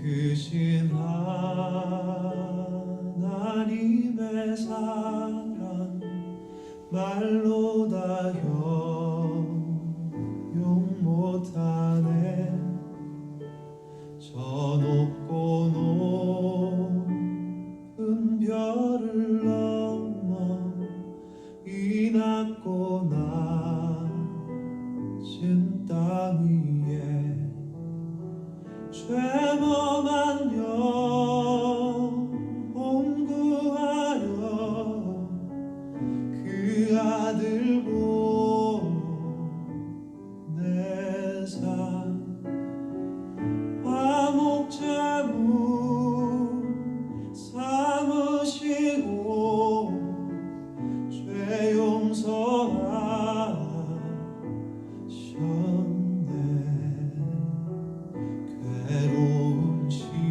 크신 하나님의 사랑 말로 다 형용 못하네. 저 높고 높은 별을 넘어 이 낮고 낮은 땅 위에 죄범한 영혼 구하려 그 아들 보내사 화목제물 삼으시고 죄 용서하셨네. 괴로운 시절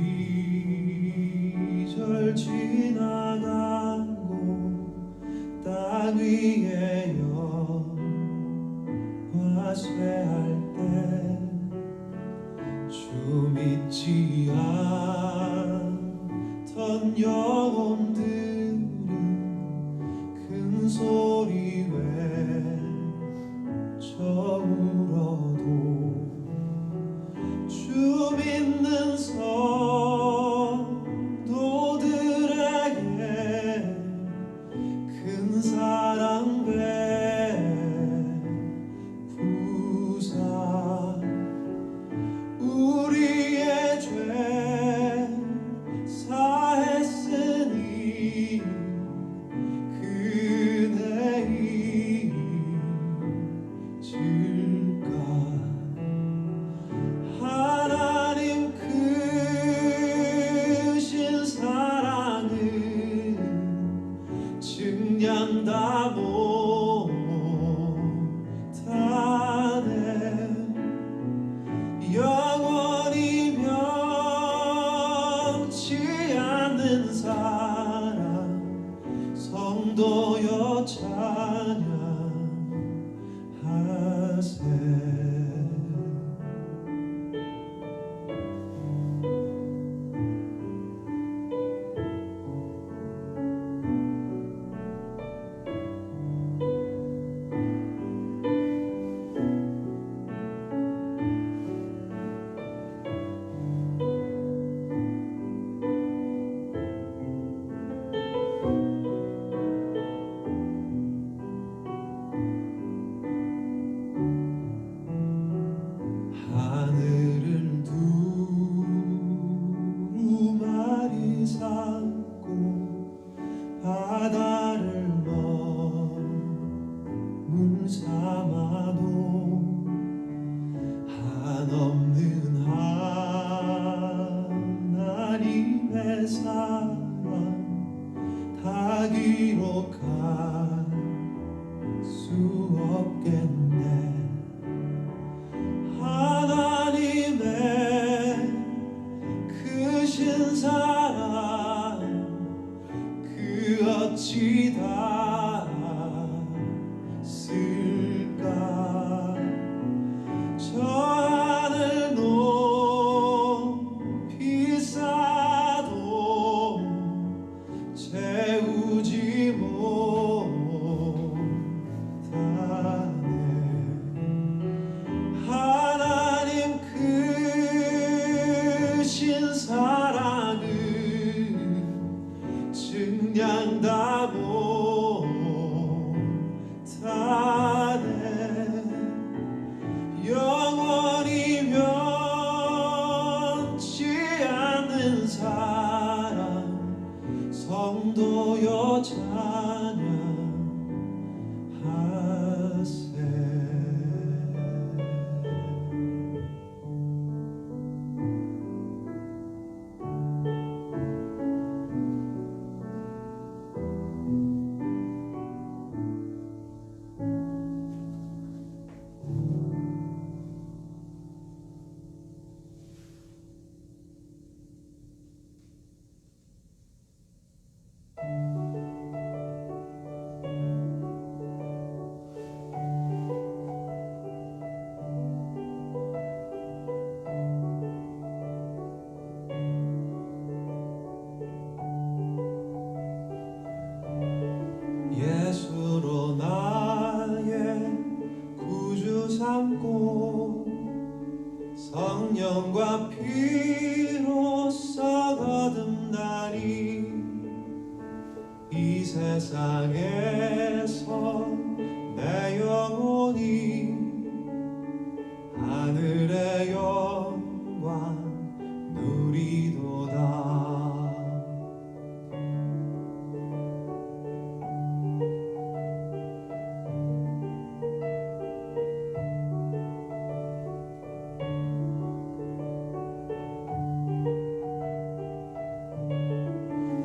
지나가고 땅 위에 영화쇠할 때 주 믿지 않던 영혼들은 큰 소리 외쳐 울어도 주 믿는 성도들에게 큰 사랑 베푸사 우리의 죄 사했으니 그네 잊을까. 하나님 크신 사랑은 증량 다 못하네. 영원히 변치 않는 사랑 성도여 찬양하세. 하늘을 두루마리 삼고 바다를 머물 삼아도 한없는 하나님의 사랑 다 기록할 수 없겠네. 하나님의 크신 사랑 그 어찌 다 쓸까. 저 하늘 높이 쌓아도 채우지 못 성령과 피로써 거듭나니 이 세상에서 내 영혼이 하늘의 영광 누리도다.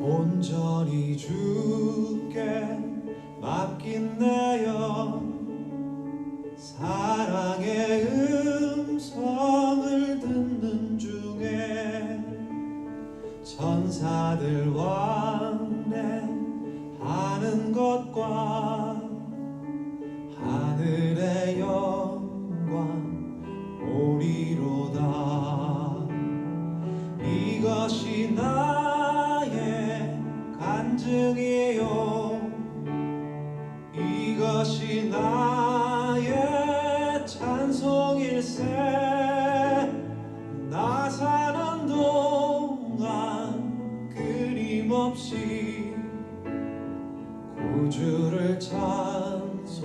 온전히 주께 맡긴 내 영, 사랑의 음성을 듣는 중에 천사들 왕래하는 것과 하늘의 영광 보리로다. 이것이 나의 간증이요, 이것이 나의 찬송일세. 나 사는 동안 끊임없이 구주를 찬송하리로다.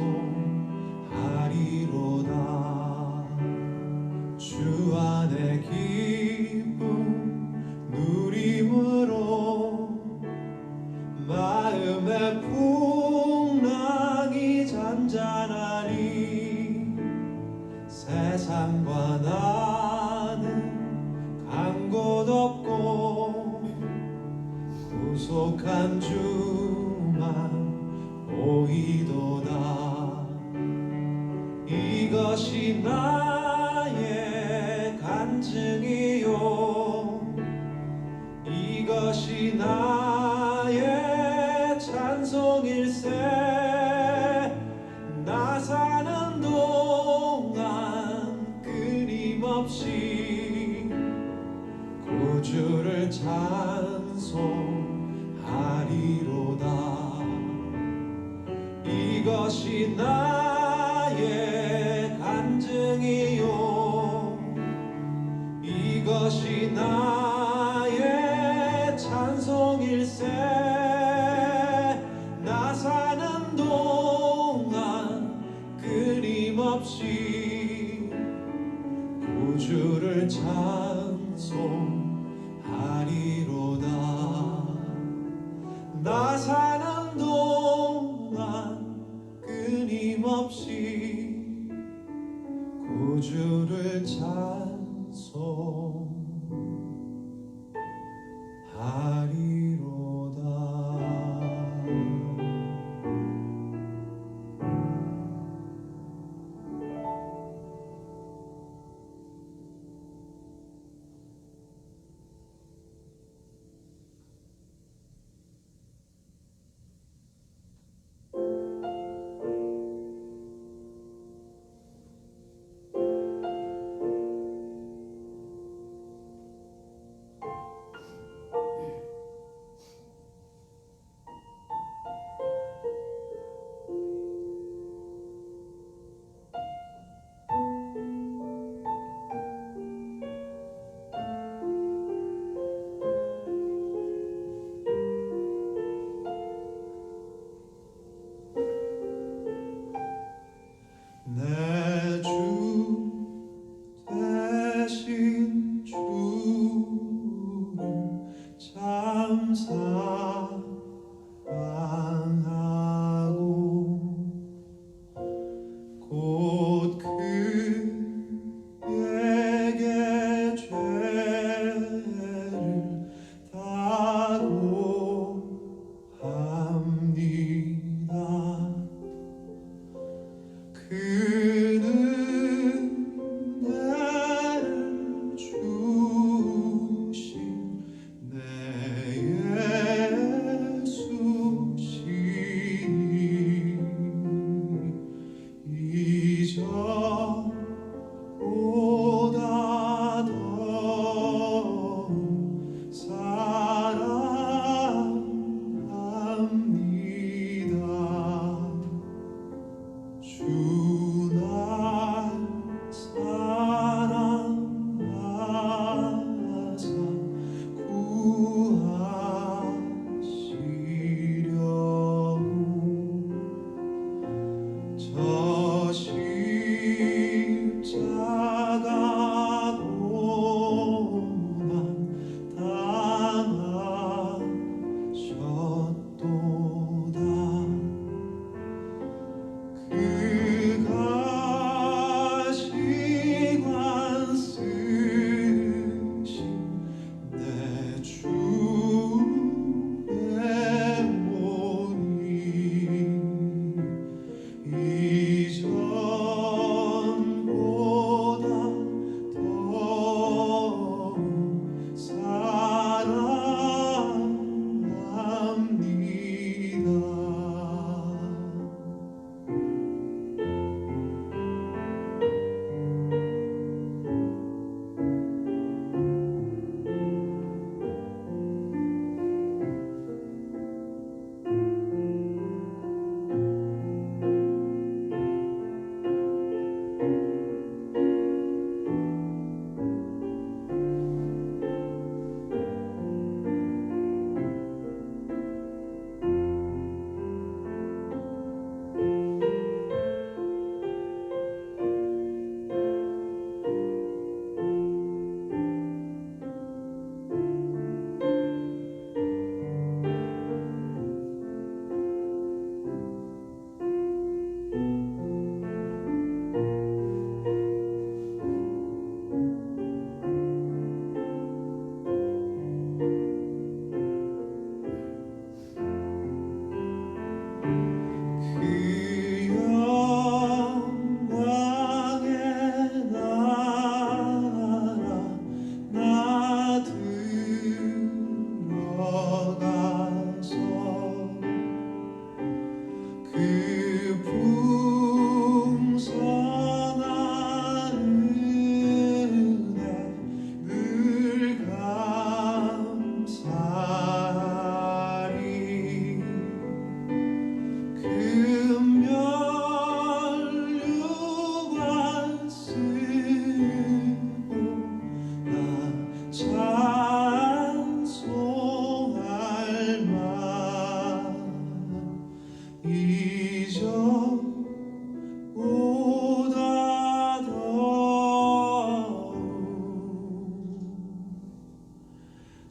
주 안에 기쁨 누림으로 마음의 풍랑이 잔잔하니 세상과 나는 간 곳 없고 구속한 주만 보이도다. 이것이 나의 간증이요, 이것이 나의 찬송일세. 나 사는 동안 끊임없이 구주를 찬송하리로다. 이것이 나의 간증이요, 이것이 나의 찬송일세. 나 사는 동안 끊임없이 구주를 찬송하리로다. 나 사는 동안 끊임없이 구주를 찬송하리로다.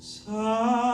사랑합니다.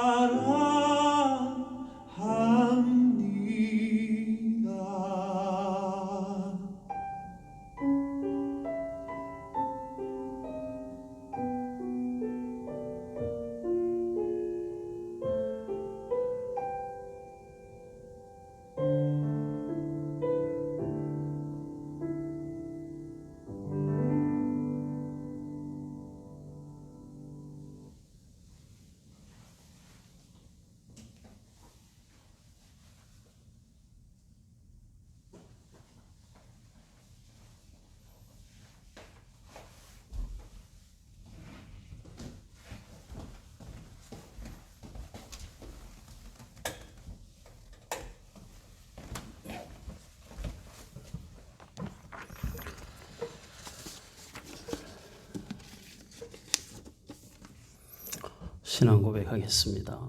신앙 고백하겠습니다.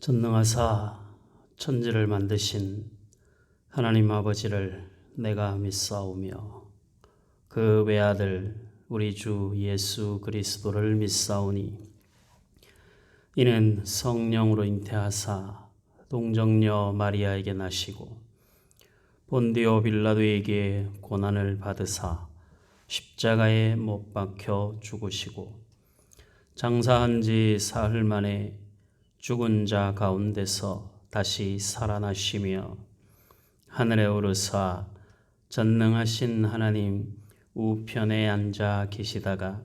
전능하사 천지를 만드신 하나님 아버지를 내가 믿사오며 그 외아들 우리 주 예수 그리스도를 믿사오니 이는 성령으로 잉태하사 동정녀 마리아에게 나시고 본디오 빌라도에게 고난을 받으사 십자가에 못 박혀 죽으시고 장사한 지 사흘 만에 죽은 자 가운데서 다시 살아나시며 하늘에 오르사 전능하신 하나님 우편에 앉아 계시다가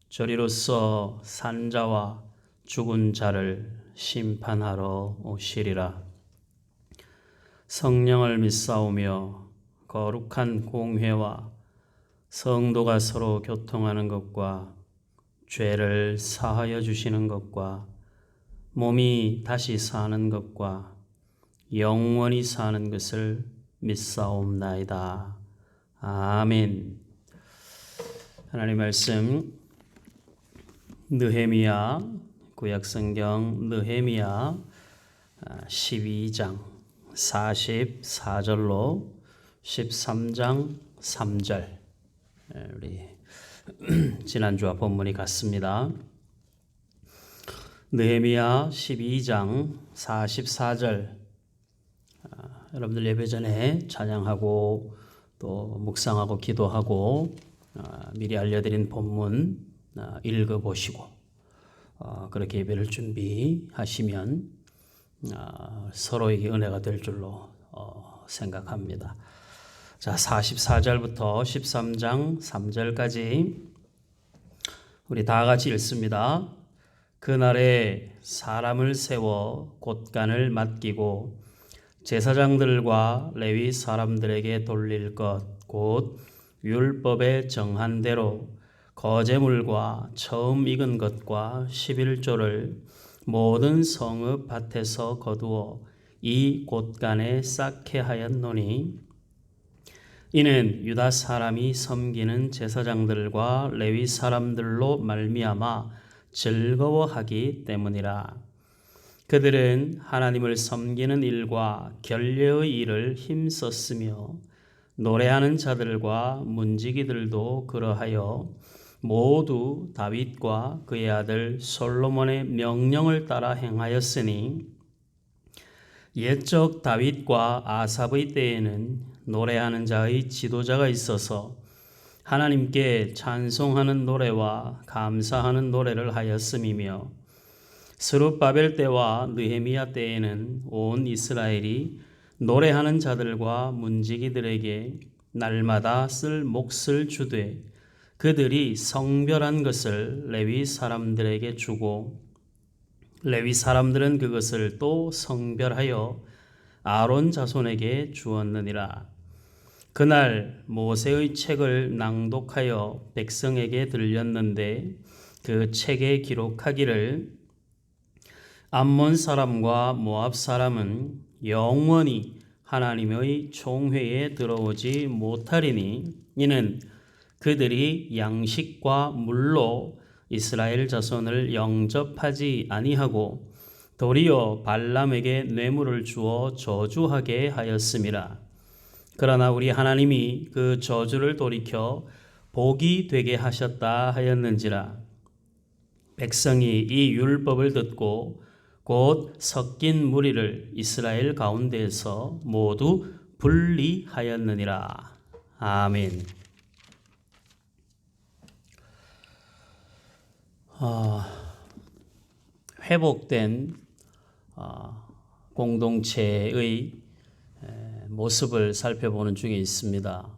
저리로서 산 자와 죽은 자를 심판하러 오시리라. 성령을 믿사오며 거룩한 공회와 성도가 서로 교통하는 것과 죄를 사하여 주시는 것과 몸이 다시 사는 것과 영원히 사는 것을 믿사옵나이다. 아멘. 하나님 말씀 느헤미야 구약성경 느헤미야 12장 44절로 13장 3절 우리 지난주와 본문이 같습니다. 느헤미야 12장 44절 여러분들 예배 전에 찬양하고 또 묵상하고 기도하고 미리 알려드린 본문 읽어보시고 그렇게 예배를 준비하시면 서로에게 은혜가 될 줄로 생각합니다. 자, 44절부터 13장 3절까지 우리 다 같이 읽습니다. 그날에 사람을 세워 곳간을 맡기고 제사장들과 레위 사람들에게 돌릴 것 곧 율법에 정한 대로 거제물과 처음 익은 것과 11조를 모든 성읍 밭에서 거두어 이 곳간에 쌓게 하였노니 이는 유다 사람이 섬기는 제사장들과 레위 사람들로 말미암아 즐거워하기 때문이라. 그들은 하나님을 섬기는 일과 결례의 일을 힘썼으며 노래하는 자들과 문지기들도 그러하여 모두 다윗과 그의 아들 솔로몬의 명령을 따라 행하였으니 옛적 다윗과 아삽의 때에는 노래하는 자의 지도자가 있어서 하나님께 찬송하는 노래와 감사하는 노래를 하였음이며 스룹바벨 때와 느헤미야 때에는 온 이스라엘이 노래하는 자들과 문지기들에게 날마다 쓸 몫을 주되 그들이 성별한 것을 레위 사람들에게 주고 레위 사람들은 그것을 또 성별하여 아론 자손에게 주었느니라. 그날 모세의 책을 낭독하여 백성에게 들렸는데 그 책에 기록하기를 암몬 사람과 모압 사람은 영원히 하나님의 총회에 들어오지 못하리니 이는 그들이 양식과 물로 이스라엘 자손을 영접하지 아니하고 도리어 발람에게 뇌물을 주어 저주하게 하였음이라. 그러나 우리 하나님이 그 저주를 돌이켜 복이 되게 하셨다 하였는지라. 백성이 이 율법을 듣고 곧 섞인 무리를 이스라엘 가운데에서 모두 분리하였느니라. 아멘. 회복된 공동체의 모습을 살펴보는 중에 있습니다.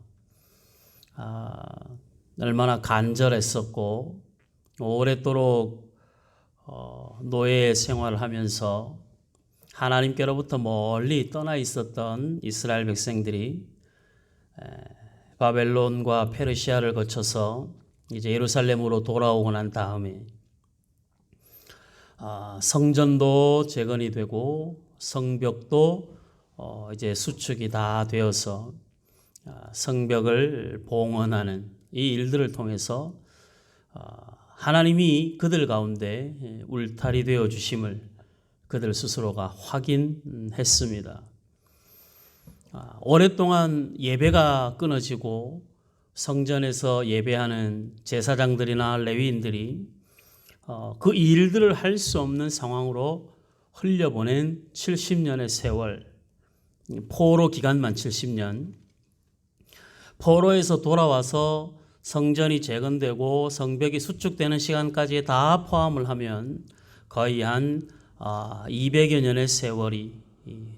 얼마나 간절했었고 오랫도록 노예 생활을 하면서 하나님께로부터 멀리 떠나 있었던 이스라엘 백성들이 바벨론과 페르시아를 거쳐서 이제 예루살렘으로 돌아오고 난 다음에 성전도 재건이 되고 성벽도 이제 수축이 다 되어서 성벽을 봉헌하는 이 일들을 통해서 하나님이 그들 가운데 울타리 되어 주심을 그들 스스로가 확인했습니다. 오랫동안 예배가 끊어지고 성전에서 예배하는 제사장들이나 레위인들이 그 일들을 할 수 없는 상황으로 흘려보낸 70년의 세월, 포로 기간만 70년, 포로에서 돌아와서 성전이 재건되고 성벽이 수축되는 시간까지 다 포함을 하면 거의 한 200여 년의 세월이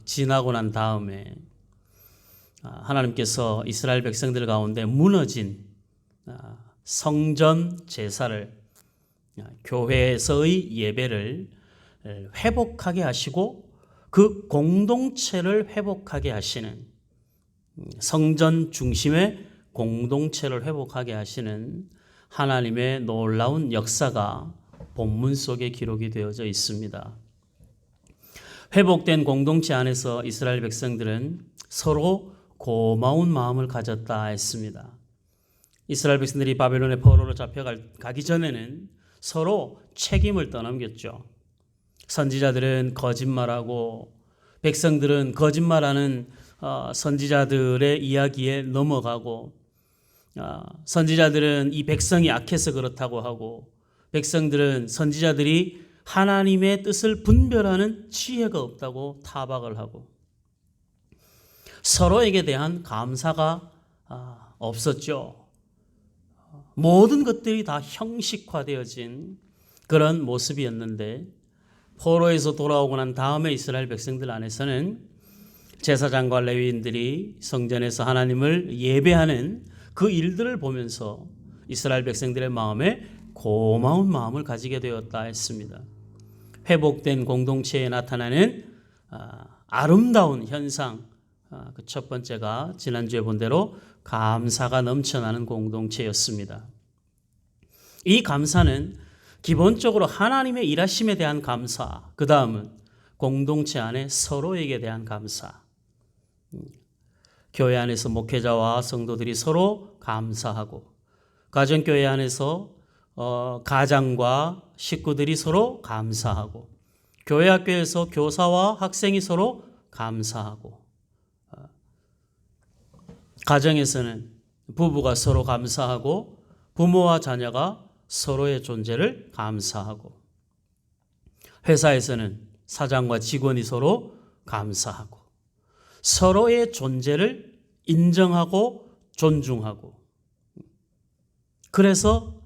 지나고 난 다음에 하나님께서 이스라엘 백성들 가운데 무너진 성전 제사를, 교회에서의 예배를 회복하게 하시고 그 공동체를 회복하게 하시는, 성전 중심의 공동체를 회복하게 하시는 하나님의 놀라운 역사가 본문 속에 기록이 되어져 있습니다. 회복된 공동체 안에서 이스라엘 백성들은 서로 고마운 마음을 가졌다 했습니다. 이스라엘 백성들이 바벨론의 포로로 잡혀가기 전에는 서로 책임을 떠넘겼죠. 선지자들은 거짓말하고 백성들은 거짓말하는 선지자들의 이야기에 넘어가고, 선지자들은 이 백성이 악해서 그렇다고 하고, 백성들은 선지자들이 하나님의 뜻을 분별하는 지혜가 없다고 타박을 하고, 서로에게 대한 감사가 없었죠. 모든 것들이 다 형식화되어진 그런 모습이었는데, 포로에서 돌아오고 난 다음에 이스라엘 백성들 안에서는 제사장과 레위인들이 성전에서 하나님을 예배하는 그 일들을 보면서 이스라엘 백성들의 마음에 고마운 마음을 가지게 되었다 했습니다. 회복된 공동체에 나타나는 아름다운 현상, 그 첫 번째가 지난주에 본 대로 감사가 넘쳐나는 공동체였습니다. 이 감사는 기본적으로 하나님의 일하심에 대한 감사, 그 다음은 공동체 안에 서로에게 대한 감사. 교회 안에서 목회자와 성도들이 서로 감사하고, 가정교회 안에서 가장과 식구들이 서로 감사하고, 교회 학교에서 교사와 학생이 서로 감사하고, 가정에서는 부부가 서로 감사하고 부모와 자녀가 서로의 존재를 감사하고, 회사에서는 사장과 직원이 서로 감사하고 서로의 존재를 인정하고 존중하고, 그래서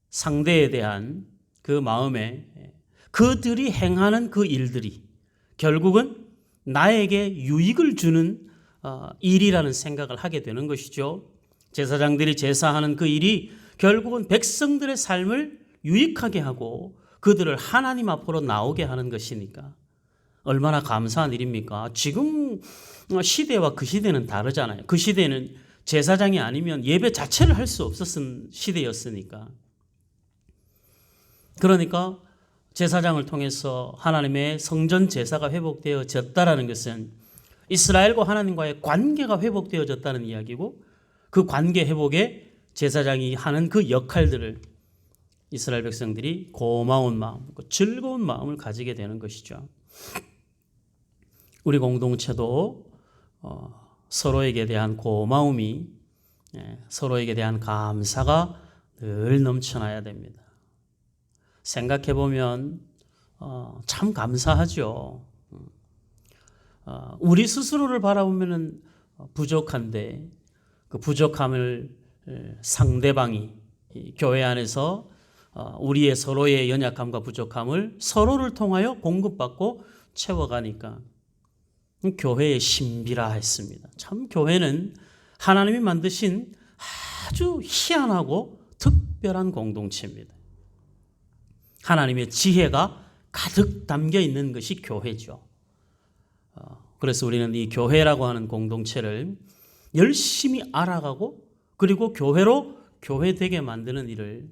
상대에 대한 그 마음에 그들이 행하는 그 일들이 결국은 나에게 유익을 주는 일이라는 생각을 하게 되는 것이죠. 제사장들이 제사하는 그 일이 결국은 백성들의 삶을 유익하게 하고 그들을 하나님 앞으로 나오게 하는 것이니까 얼마나 감사한 일입니까? 지금 시대와 그 시대는 다르잖아요. 그 시대는 제사장이 아니면 예배 자체를 할 수 없었던 시대였으니까. 그러니까 제사장을 통해서 하나님의 성전 제사가 회복되어졌다라는 것은 이스라엘과 하나님과의 관계가 회복되어졌다는 이야기고, 그 관계 회복에 제사장이 하는 그 역할들을 이스라엘 백성들이 고마운 마음, 즐거운 마음을 가지게 되는 것이죠. 우리 공동체도 서로에게 대한 고마움이, 서로에게 대한 감사가 늘 넘쳐나야 됩니다. 생각해 보면 참 감사하죠. 우리 스스로를 바라보면 부족한데 그 부족함을 상대방이 교회 안에서 우리의 서로의 연약함과 부족함을 서로를 통하여 공급받고 채워가니까 교회의 신비라 했습니다. 참 교회는 하나님이 만드신 아주 희한하고 특별한 공동체입니다. 하나님의 지혜가 가득 담겨 있는 것이 교회죠. 그래서 우리는 이 교회라고 하는 공동체를 열심히 알아가고 그리고 교회로 교회되게 만드는 일을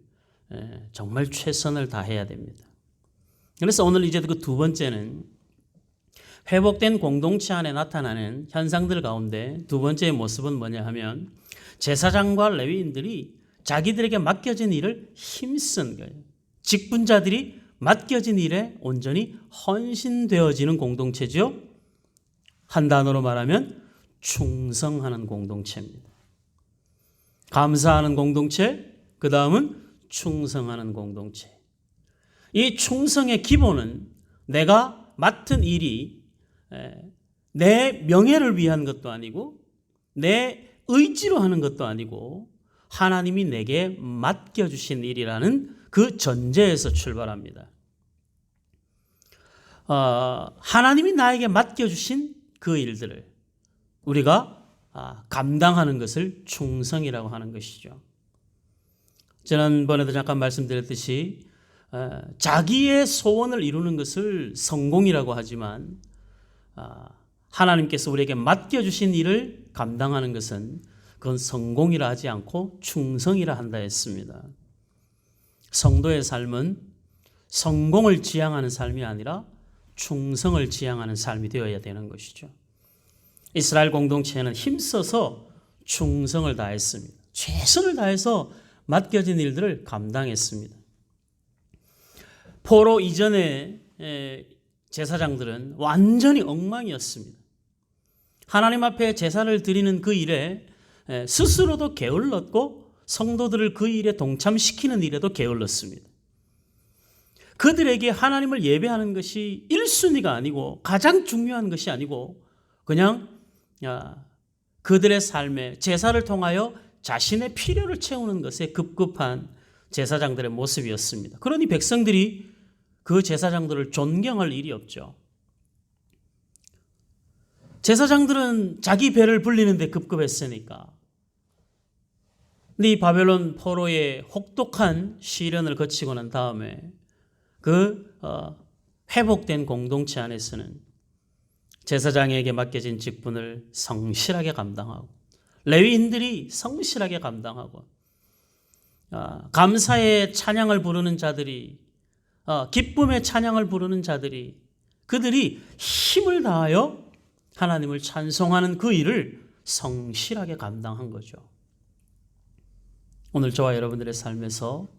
정말 최선을 다해야 됩니다. 그래서 오늘 이제 그 두 번째는 회복된 공동체 안에 나타나는 현상들 가운데 두 번째의 모습은 뭐냐 하면 제사장과 레위인들이 자기들에게 맡겨진 일을 힘쓴 거예요. 직분자들이 맡겨진 일에 온전히 헌신되어지는 공동체죠. 한 단어로 말하면 충성하는 공동체입니다. 감사하는 공동체, 그 다음은 충성하는 공동체. 이 충성의 기본은 내가 맡은 일이 내 명예를 위한 것도 아니고 내 의지로 하는 것도 아니고 하나님이 내게 맡겨주신 일이라는 그 전제에서 출발합니다. 하나님이 나에게 맡겨주신 그 일들을 우리가 감당하는 것을 충성이라고 하는 것이죠. 지난번에도 잠깐 말씀드렸듯이 자기의 소원을 이루는 것을 성공이라고 하지만 하나님께서 우리에게 맡겨주신 일을 감당하는 것은 그건 성공이라 하지 않고 충성이라 한다 했습니다. 성도의 삶은 성공을 지향하는 삶이 아니라 충성을 지향하는 삶이 되어야 되는 것이죠. 이스라엘 공동체는 힘써서 충성을 다했습니다. 최선을 다해서 맡겨진 일들을 감당했습니다. 포로 이전의 제사장들은 완전히 엉망이었습니다. 하나님 앞에 제사를 드리는 그 일에 스스로도 게을렀고 성도들을 그 일에 동참시키는 일에도 게을렀습니다. 그들에게 하나님을 예배하는 것이 1순위가 아니고 가장 중요한 것이 아니고 그냥 그들의 삶에 제사를 통하여 자신의 필요를 채우는 것에 급급한 제사장들의 모습이었습니다. 그러니 백성들이 그 제사장들을 존경할 일이 없죠. 제사장들은 자기 배를 불리는 데 급급했으니까. 근데 이 바벨론 포로의 혹독한 시련을 거치고 난 다음에 그 회복된 공동체 안에서는 제사장에게 맡겨진 직분을 성실하게 감당하고 레위인들이 성실하게 감당하고 감사의 찬양을 부르는 자들이 기쁨의 찬양을 부르는 자들이 그들이 힘을 다하여 하나님을 찬송하는 그 일을 성실하게 감당한 거죠. 오늘 저와 여러분들의 삶에서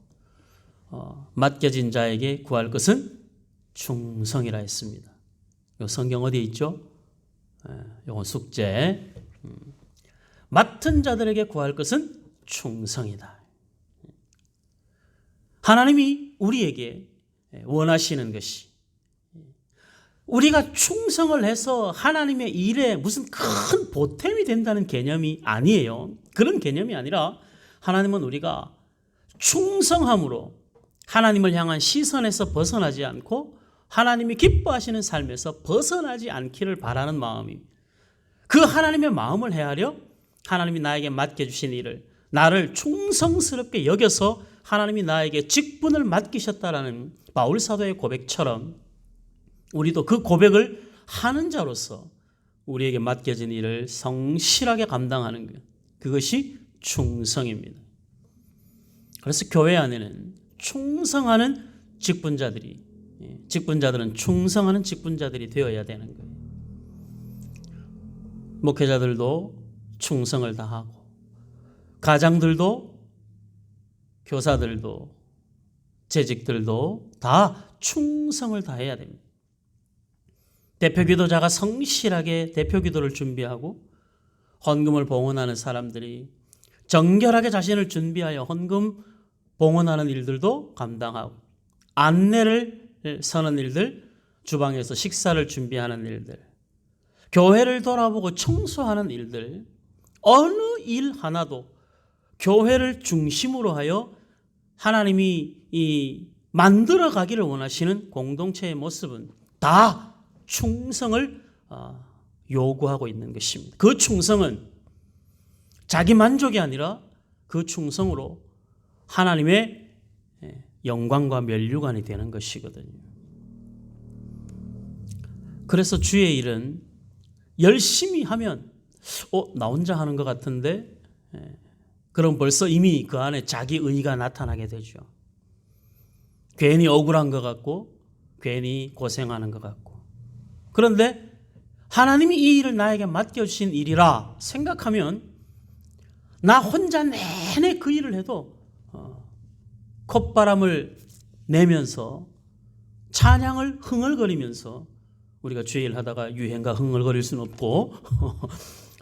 맡겨진 자에게 구할 것은 충성이라 했습니다. 성경 어디에 있죠? 이건 숙제. 맡은 자들에게 구할 것은 충성이다. 하나님이 우리에게 원하시는 것이 우리가 충성을 해서 하나님의 일에 무슨 큰 보탬이 된다는 개념이 아니에요. 그런 개념이 아니라 하나님은 우리가 충성함으로 하나님을 향한 시선에서 벗어나지 않고 하나님이 기뻐하시는 삶에서 벗어나지 않기를 바라는 마음이 그 하나님의 마음을 헤아려 하나님이 나에게 맡겨주신 일을 나를 충성스럽게 여겨서 하나님이 나에게 직분을 맡기셨다라는 바울 사도의 고백처럼 우리도 그 고백을 하는 자로서 우리에게 맡겨진 일을 성실하게 감당하는 것, 그것이 충성입니다. 그래서 교회 안에는 충성하는 직분자들은 충성하는 직분자들이 되어야 되는 거예요. 목회자들도 충성을 다하고 가장들도 교사들도 재직들도 다 충성을 다해야 됩니다. 대표기도자가 성실하게 대표기도를 준비하고 헌금을 봉헌하는 사람들이 정결하게 자신을 준비하여 헌금 봉헌하는 일들도 감당하고 안내를 서는 일들, 주방에서 식사를 준비하는 일들, 교회를 돌아보고 청소하는 일들, 어느 일 하나도 교회를 중심으로 하여 하나님이 만들어 가기를 원하시는 공동체의 모습은 다 충성을 요구하고 있는 것입니다. 그 충성은 자기 만족이 아니라 그 충성으로 하나님의 영광과 면류관이 되는 것이거든요. 그래서 주의 일은 열심히 하면 나 혼자 하는 것 같은데, 그럼 벌써 이미 그 안에 자기 의의가 나타나게 되죠. 괜히 억울한 것 같고 괜히 고생하는 것 같고. 그런데 하나님이 이 일을 나에게 맡겨주신 일이라 생각하면 나 혼자 내내 그 일을 해도 콧바람을 내면서 찬양을 흥얼거리면서, 우리가 주의 일 하다가 유행가 흥얼거릴 수는 없고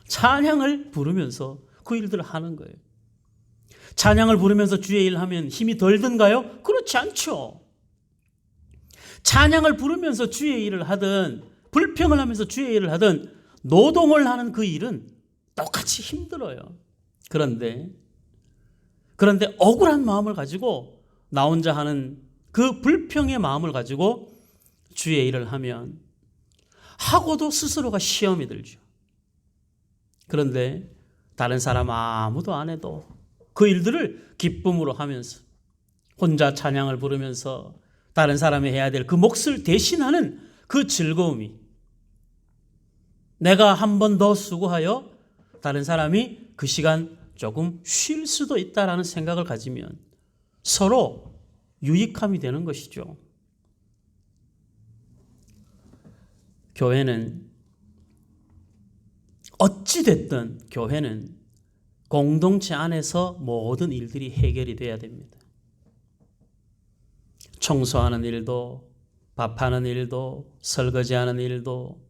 찬양을 부르면서 그 일들을 하는 거예요. 찬양을 부르면서 주의 일 하면 힘이 덜 든가요? 그렇지 않죠. 찬양을 부르면서 주의 일을 하든 불평을 하면서 주의 일을 하든 노동을 하는 그 일은 똑같이 힘들어요. 그런데 억울한 마음을 가지고 나 혼자 하는 그 불평의 마음을 가지고 주의 일을 하면 하고도 스스로가 시험이 들죠. 그런데 다른 사람 아무도 안 해도 그 일들을 기쁨으로 하면서 혼자 찬양을 부르면서 다른 사람이 해야 될 그 몫을 대신하는 그 즐거움이, 내가 한 번 더 수고하여 다른 사람이 그 시간 조금 쉴 수도 있다라는 생각을 가지면 서로 유익함이 되는 것이죠. 교회는 어찌됐든 교회는 공동체 안에서 모든 일들이 해결이 돼야 됩니다. 청소하는 일도, 밥하는 일도, 설거지하는 일도,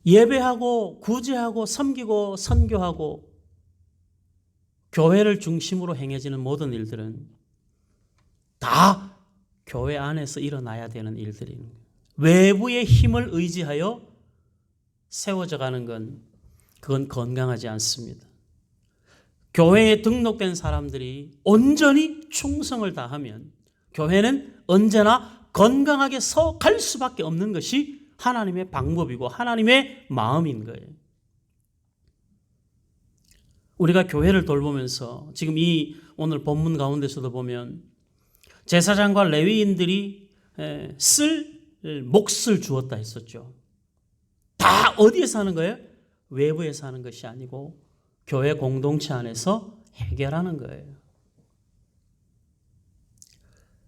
예배하고 구제하고 섬기고 선교하고 교회를 중심으로 행해지는 모든 일들은 다 교회 안에서 일어나야 되는 일들입니다. 외부의 힘을 의지하여 세워져 가는 그건 건강하지 않습니다. 교회에 등록된 사람들이 온전히 충성을 다하면 교회는 언제나 건강하게 서 갈 수밖에 없는 것이 하나님의 방법이고 하나님의 마음인 거예요. 우리가 교회를 돌보면서 지금 이 오늘 본문 가운데서도 보면 제사장과 레위인들이 쓸 몫을 주었다 했었죠. 다 어디에서 하는 거예요? 외부에서 하는 것이 아니고 교회 공동체 안에서 해결하는 거예요.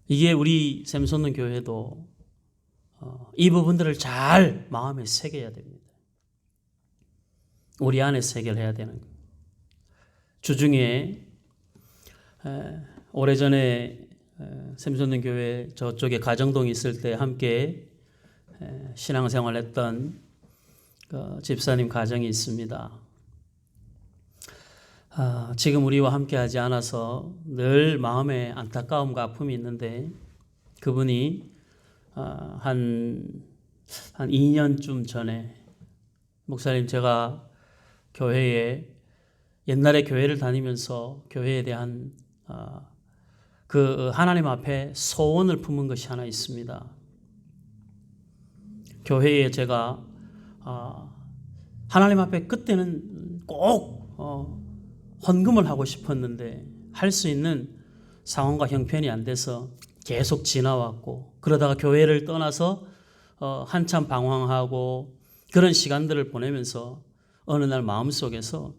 이게 우리 샘솟는 교회도 이 부분들을 잘 마음에 새겨야 됩니다. 우리 안에서 해결해야 되는 거예요. 주중에 오래전에 샘솟는 교회 저쪽에 가정동에 있을 때 함께 신앙생활했던 그 집사님 가정이 있습니다. 지금 우리와 함께하지 않아서 늘 마음에 안타까움과 아픔이 있는데, 그분이 한 2년쯤 전에, 목사님 제가 교회에 옛날에 교회를 다니면서 교회에 대한 그 하나님 앞에 소원을 품은 것이 하나 있습니다. 교회에 제가 하나님 앞에 그때는 꼭 헌금을 하고 싶었는데 할 수 있는 상황과 형편이 안 돼서 계속 지나왔고, 그러다가 교회를 떠나서 한참 방황하고 그런 시간들을 보내면서 어느 날 마음속에서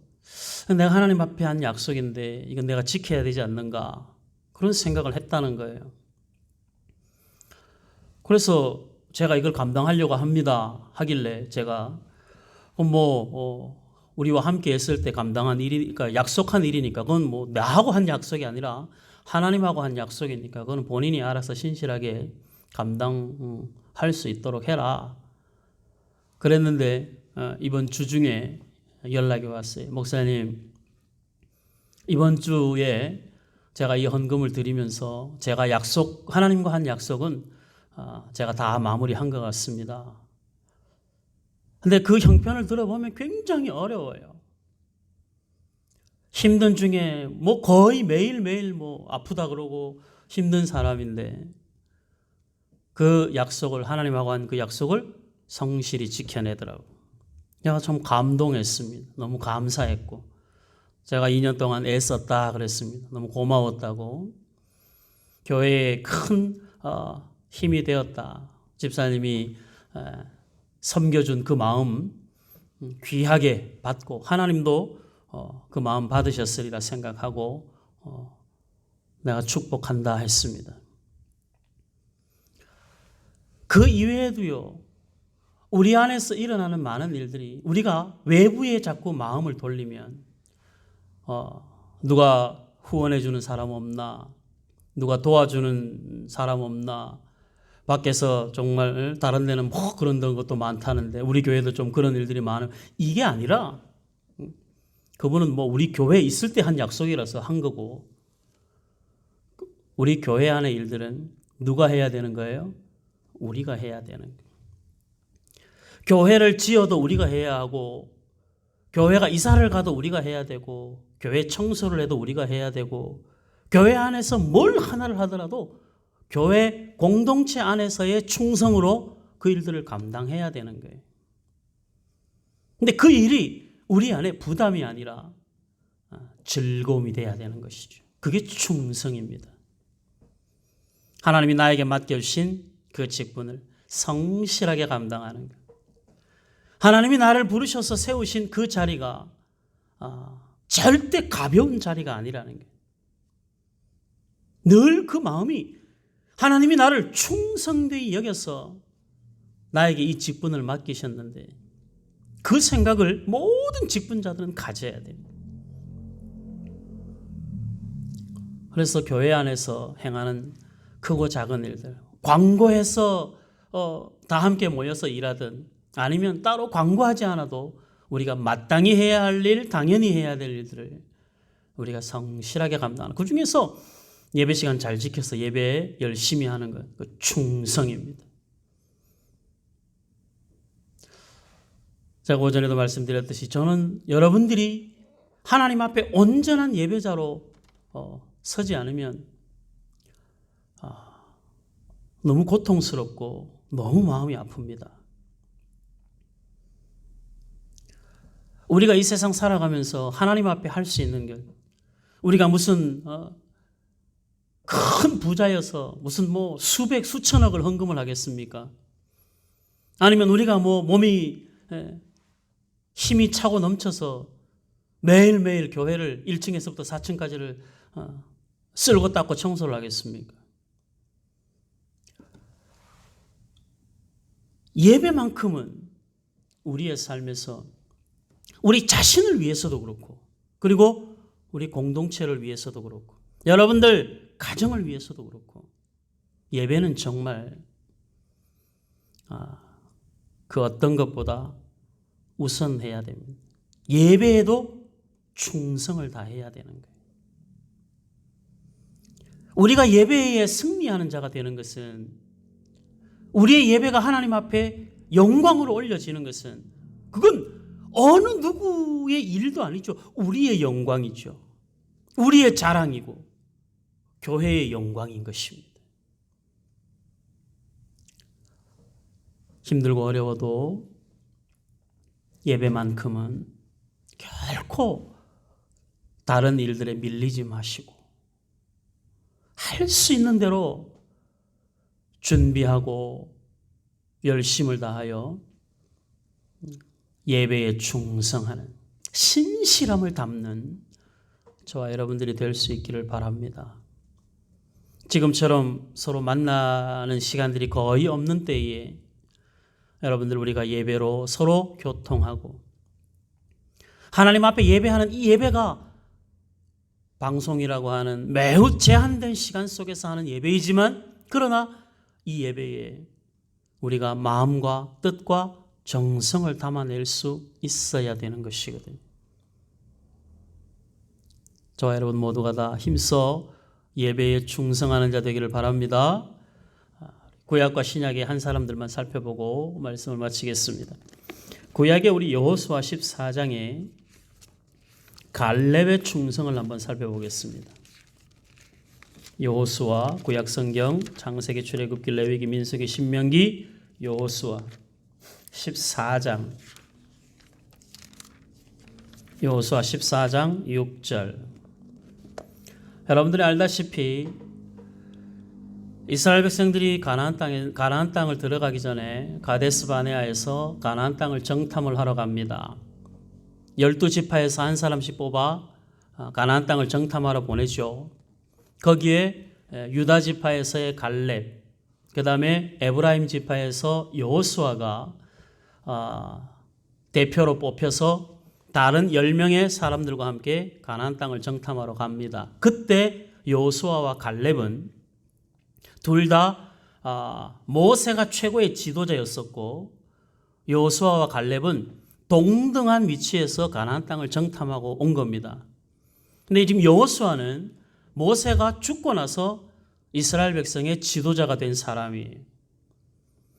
내가 하나님 앞에 한 약속인데 이건 내가 지켜야 되지 않는가, 그런 생각을 했다는 거예요. 그래서 제가 이걸 감당하려고 합니다 하길래 제가 우리와 함께 했을 때 감당한 일이니까, 약속한 일이니까 그건 나하고 한 약속이 아니라 하나님하고 한 약속이니까 그건 본인이 알아서 신실하게 감당할 수 있도록 해라. 그랬는데 이번 주 중에 연락이 왔어요. 목사님, 이번 주에 제가 이 헌금을 드리면서 제가 하나님과 한 약속은 제가 다 마무리한 것 같습니다. 근데 그 형편을 들어보면 굉장히 어려워요. 힘든 중에 뭐 거의 매일매일 뭐 아프다 그러고 힘든 사람인데 그 약속을, 하나님하고 한 그 약속을 성실히 지켜내더라고요. 제가 참 감동했습니다. 너무 감사했고, 제가 2년 동안 애썼다 그랬습니다. 너무 고마웠다고. 교회에 큰 힘이 되었다. 집사님이 섬겨준 그 마음 귀하게 받고 하나님도 그 마음 받으셨으리라 생각하고 내가 축복한다 했습니다. 그 이외에도요, 우리 안에서 일어나는 많은 일들이 우리가 외부에 자꾸 마음을 돌리면 누가 후원해 주는 사람 없나, 누가 도와주는 사람 없나, 밖에서 정말 다른 데는 뭐 그런 것도 많다는데 우리 교회도 좀 그런 일들이 많은, 이게 아니라 그분은 뭐 우리 교회에 있을 때 한 약속이라서 한 거고, 우리 교회 안의 일들은 누가 해야 되는 거예요? 우리가 해야 되는 거예요. 교회를 지어도 우리가 해야 하고, 교회가 이사를 가도 우리가 해야 되고, 교회 청소를 해도 우리가 해야 되고, 교회 안에서 뭘 하나를 하더라도 교회 공동체 안에서의 충성으로 그 일들을 감당해야 되는 거예요. 근데 그 일이 우리 안에 부담이 아니라 즐거움이 돼야 되는 것이죠. 그게 충성입니다. 하나님이 나에게 맡겨주신 그 직분을 성실하게 감당하는 것. 하나님이 나를 부르셔서 세우신 그 자리가 절대 가벼운 자리가 아니라는 거예요. 늘 그 마음이, 하나님이 나를 충성되이 여겨서 나에게 이 직분을 맡기셨는데 그 생각을 모든 직분자들은 가져야 됩니다. 그래서 교회 안에서 행하는 크고 작은 일들, 광고해서 다 함께 모여서 일하든 아니면 따로 광고하지 않아도 우리가 마땅히 해야 할 일, 당연히 해야 될 일들을 우리가 성실하게 감당하는, 그 중에서 예배 시간 잘 지켜서 예배에 열심히 하는 것, 그 충성입니다. 제가 오전에도 말씀드렸듯이 저는 여러분들이 하나님 앞에 온전한 예배자로 서지 않으면 너무 고통스럽고 너무 마음이 아픕니다. 우리가 이 세상 살아가면서 하나님 앞에 할 수 있는 것, 우리가 무슨 큰 부자여서 무슨 뭐 수백 수천억을 헌금을 하겠습니까? 아니면 우리가 뭐 몸이 힘이 차고 넘쳐서 매일매일 교회를 1층에서부터 4층까지를 쓸고 닦고 청소를 하겠습니까? 예배만큼은 우리의 삶에서 우리 자신을 위해서도 그렇고, 그리고 우리 공동체를 위해서도 그렇고, 여러분들 가정을 위해서도 그렇고, 예배는 정말 그 어떤 것보다 우선해야 됩니다. 예배에도 충성을 다해야 되는 거예요. 우리가 예배에 승리하는 자가 되는 것은, 우리의 예배가 하나님 앞에 영광으로 올려지는 것은, 그건 어느 누구의 일도 아니죠. 우리의 영광이죠. 우리의 자랑이고 교회의 영광인 것입니다. 힘들고 어려워도 예배만큼은 결코 다른 일들에 밀리지 마시고 할 수 있는 대로 준비하고 열심을 다하여 예배에 충성하는, 신실함을 담는 저와 여러분들이 될 수 있기를 바랍니다. 지금처럼 서로 만나는 시간들이 거의 없는 때에 여러분들, 우리가 예배로 서로 교통하고 하나님 앞에 예배하는 이 예배가 방송이라고 하는 매우 제한된 시간 속에서 하는 예배이지만, 그러나 이 예배에 우리가 마음과 뜻과 정성을 담아낼 수 있어야 되는 것이거든요. 저와 여러분 모두가 다 힘써 예배에 충성하는 자 되기를 바랍니다. 구약과 신약의 한 사람들만 살펴보고 말씀을 마치겠습니다. 구약의 우리 여호수아 14장에 갈렙의 충성을 한번 살펴보겠습니다. 여호수아, 구약성경, 창세기, 출애굽기, 레위기, 민수기, 신명기, 여호수아 14장. 여호수아 14장 6절. 여러분들이 알다시피 이스라엘 백성들이 가나안 땅을 들어가기 전에 가데스 바네아에서 가나안 땅을 정탐을 하러 갑니다. 12지파에서 한 사람씩 뽑아 가나안 땅을 정탐하러 보내죠. 거기에 유다 지파에서의 갈렙, 그다음에 에브라임 지파에서 여호수아가 대표로 뽑혀서 다른 10명의 사람들과 함께 가나안 땅을 정탐하러 갑니다. 그때 여호수아와 갈렙은 둘 다 모세가 최고의 지도자였었고 여호수아와 갈렙은 동등한 위치에서 가나안 땅을 정탐하고 온 겁니다. 근데 지금 여호수아는 모세가 죽고 나서 이스라엘 백성의 지도자가 된 사람이에요.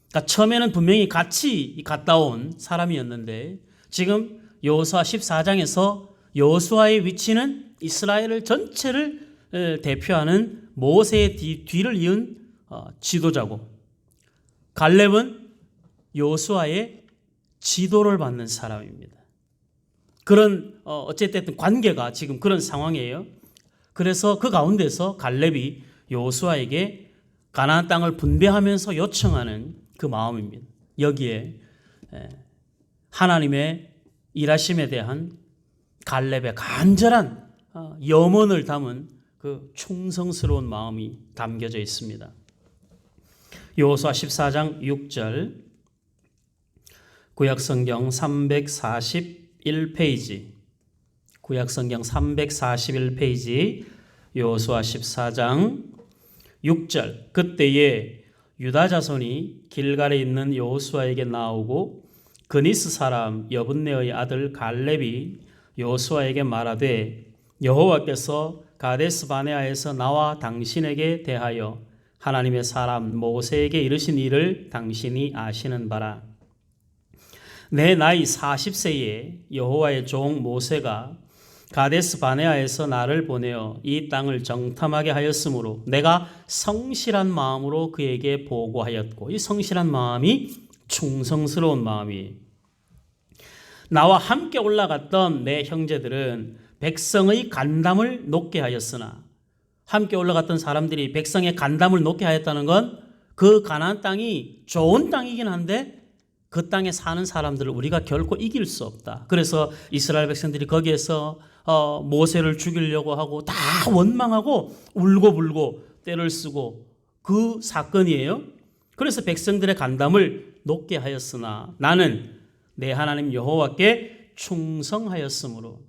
그러니까 처음에는 분명히 같이 갔다 온 사람이었는데 지금 여호수아 14장에서 여호수아의 위치는 이스라엘을 전체를 대표하는 모세의 뒤를 이은 지도자고 갈렙은 여호수아의 지도를 받는 사람입니다. 그런 어쨌든 관계가 지금 그런 상황이에요. 그래서 그 가운데서 갈렙이 여호수아에게 가나안 땅을 분배하면서 요청하는 그 마음입니다. 여기에 하나님의 일하심에 대한 갈렙의 간절한 염원을 담은 그 충성스러운 마음이 담겨져 있습니다. 여호수아 14장 6절, 구약성경 341페이지, 구약성경 341페이지, 여호수아 14장 6절. 그때에 유다 자손이 길갈에 있는 여호수아에게 나오고 그니스 사람 여분네의 아들 갈렙이 여호수아에게 말하되 여호와께서 가데스 바네아에서 나와 당신에게 대하여 하나님의 사람 모세에게 이르신 일을 당신이 아시는 바라. 내 나이 40세에 여호와의 종 모세가 가데스 바네아에서 나를 보내어 이 땅을 정탐하게 하였으므로 내가 성실한 마음으로 그에게 보고하였고, 이 성실한 마음이 충성스러운 마음이에요. 나와 함께 올라갔던 내 형제들은 백성의 간담을 높게 하였으나, 함께 올라갔던 사람들이 백성의 간담을 높게 하였다는 건 그 가나안 땅이 좋은 땅이긴 한데 그 땅에 사는 사람들을 우리가 결코 이길 수 없다. 그래서 이스라엘 백성들이 거기에서 모세를 죽이려고 하고 다 원망하고 울고불고 떼를 쓰고 그 사건이에요. 그래서 백성들의 간담을 높게 하였으나 나는 내 하나님 여호와께 충성하였으므로,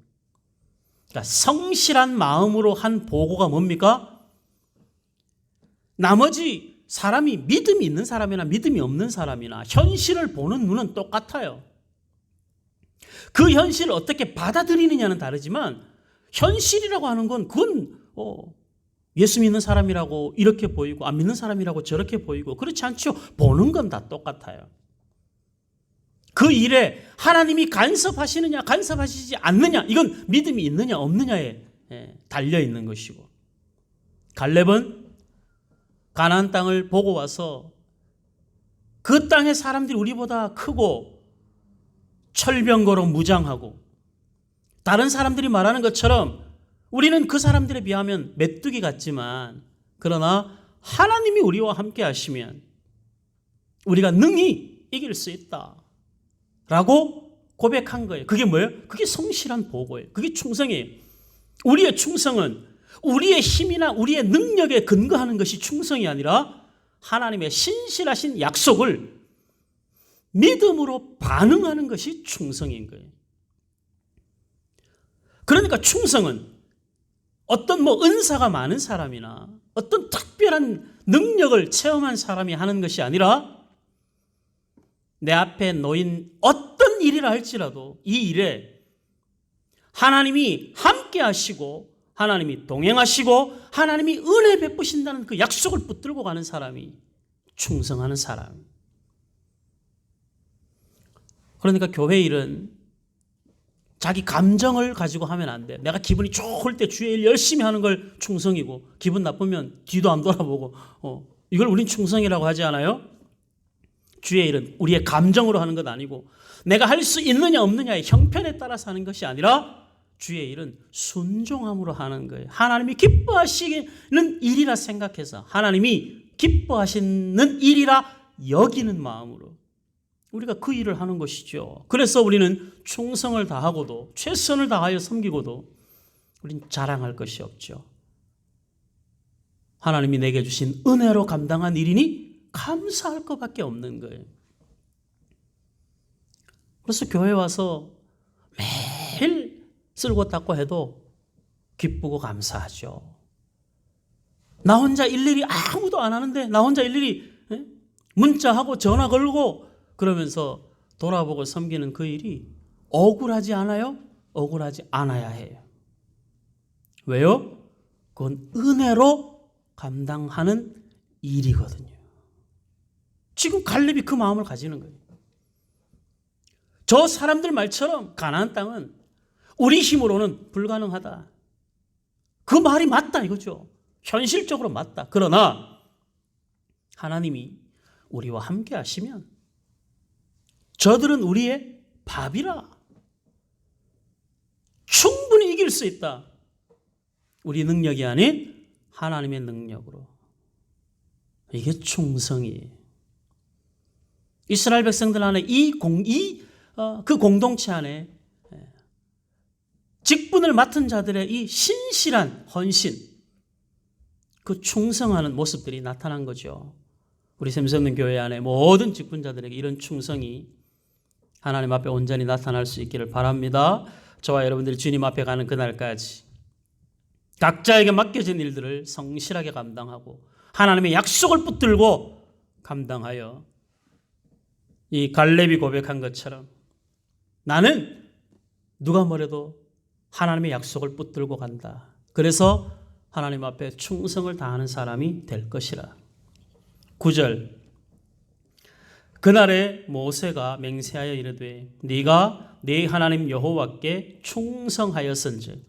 그러니까 성실한 마음으로 한 보고가 뭡니까? 나머지 사람이 믿음이 있는 사람이나 믿음이 없는 사람이나 현실을 보는 눈은 똑같아요. 그 현실을 어떻게 받아들이느냐는 다르지만 현실이라고 하는 건 그건 예수 믿는 사람이라고 이렇게 보이고 안 믿는 사람이라고 저렇게 보이고 그렇지 않죠. 보는 건 다 똑같아요. 그 일에 하나님이 간섭하시느냐 간섭하시지 않느냐, 이건 믿음이 있느냐 없느냐에 달려 있는 것이고, 갈렙은 가나안 땅을 보고 와서 그 땅의 사람들이 우리보다 크고 철병거로 무장하고 다른 사람들이 말하는 것처럼 우리는 그 사람들에 비하면 메뚜기 같지만, 그러나 하나님이 우리와 함께 하시면 우리가 능히 이길 수 있다 라고 고백한 거예요. 그게 뭐예요? 그게 성실한 보고예요. 그게 충성이에요. 우리의 충성은 우리의 힘이나 우리의 능력에 근거하는 것이 충성이 아니라 하나님의 신실하신 약속을 믿음으로 반응하는 것이 충성인 거예요. 그러니까 충성은 어떤 은사가 많은 사람이나 어떤 특별한 능력을 체험한 사람이 하는 것이 아니라 내 앞에 놓인 어떤 일이라 할지라도 이 일에 하나님이 함께 하시고 하나님이 동행하시고 하나님이 은혜 베푸신다는 그 약속을 붙들고 가는 사람이 충성하는 사람. 그러니까 교회 일은 자기 감정을 가지고 하면 안 돼. 내가 기분이 좋을 때 주의 일 열심히 하는 걸 충성이고 기분 나쁘면 뒤도 안 돌아보고 이걸 우린 충성이라고 하지 않아요? 주의 일은 우리의 감정으로 하는 것 아니고 내가 할 수 있느냐 없느냐의 형편에 따라서 하는 것이 아니라 주의 일은 순종함으로 하는 거예요. 하나님이 기뻐하시는 일이라 생각해서 하나님이 기뻐하시는 일이라 여기는 마음으로 우리가 그 일을 하는 것이죠. 그래서 우리는 충성을 다하고도 최선을 다하여 섬기고도 우리는 자랑할 것이 없죠. 하나님이 내게 주신 은혜로 감당한 일이니 감사할 것밖에 없는 거예요. 그래서 교회 와서 매일 쓸고 닦고 해도 기쁘고 감사하죠. 나 혼자 일일이 아무도 안 하는데 나 혼자 일일이 문자하고 전화 걸고 그러면서 돌아보고 섬기는 그 일이 억울하지 않아요? 억울하지 않아야 해요. 왜요? 그건 은혜로 감당하는 일이거든요. 지금 갈렙이 그 마음을 가지는 거예요. 저 사람들 말처럼 가나안 땅은 우리 힘으로는 불가능하다. 그 말이 맞다 이거죠. 현실적으로 맞다. 그러나 하나님이 우리와 함께 하시면 저들은 우리의 밥이라 충분히 이길 수 있다. 우리 능력이 아닌 하나님의 능력으로. 이게 충성이에요. 이스라엘 백성들 안에 그 공동체 안에 직분을 맡은 자들의 이 신실한 헌신, 그 충성하는 모습들이 나타난 거죠. 우리 샘서는 교회 안에 모든 직분자들에게 이런 충성이 하나님 앞에 온전히 나타날 수 있기를 바랍니다. 저와 여러분들이 주님 앞에 가는 그날까지 각자에게 맡겨진 일들을 성실하게 감당하고 하나님의 약속을 붙들고 감당하여 이 갈렙이 고백한 것처럼 나는 누가 뭐래도 하나님의 약속을 붙들고 간다. 그래서 하나님 앞에 충성을 다하는 사람이 될 것이라. 9절 그날에 모세가 맹세하여 이르되 네가 네 하나님 여호와께 충성하였은즉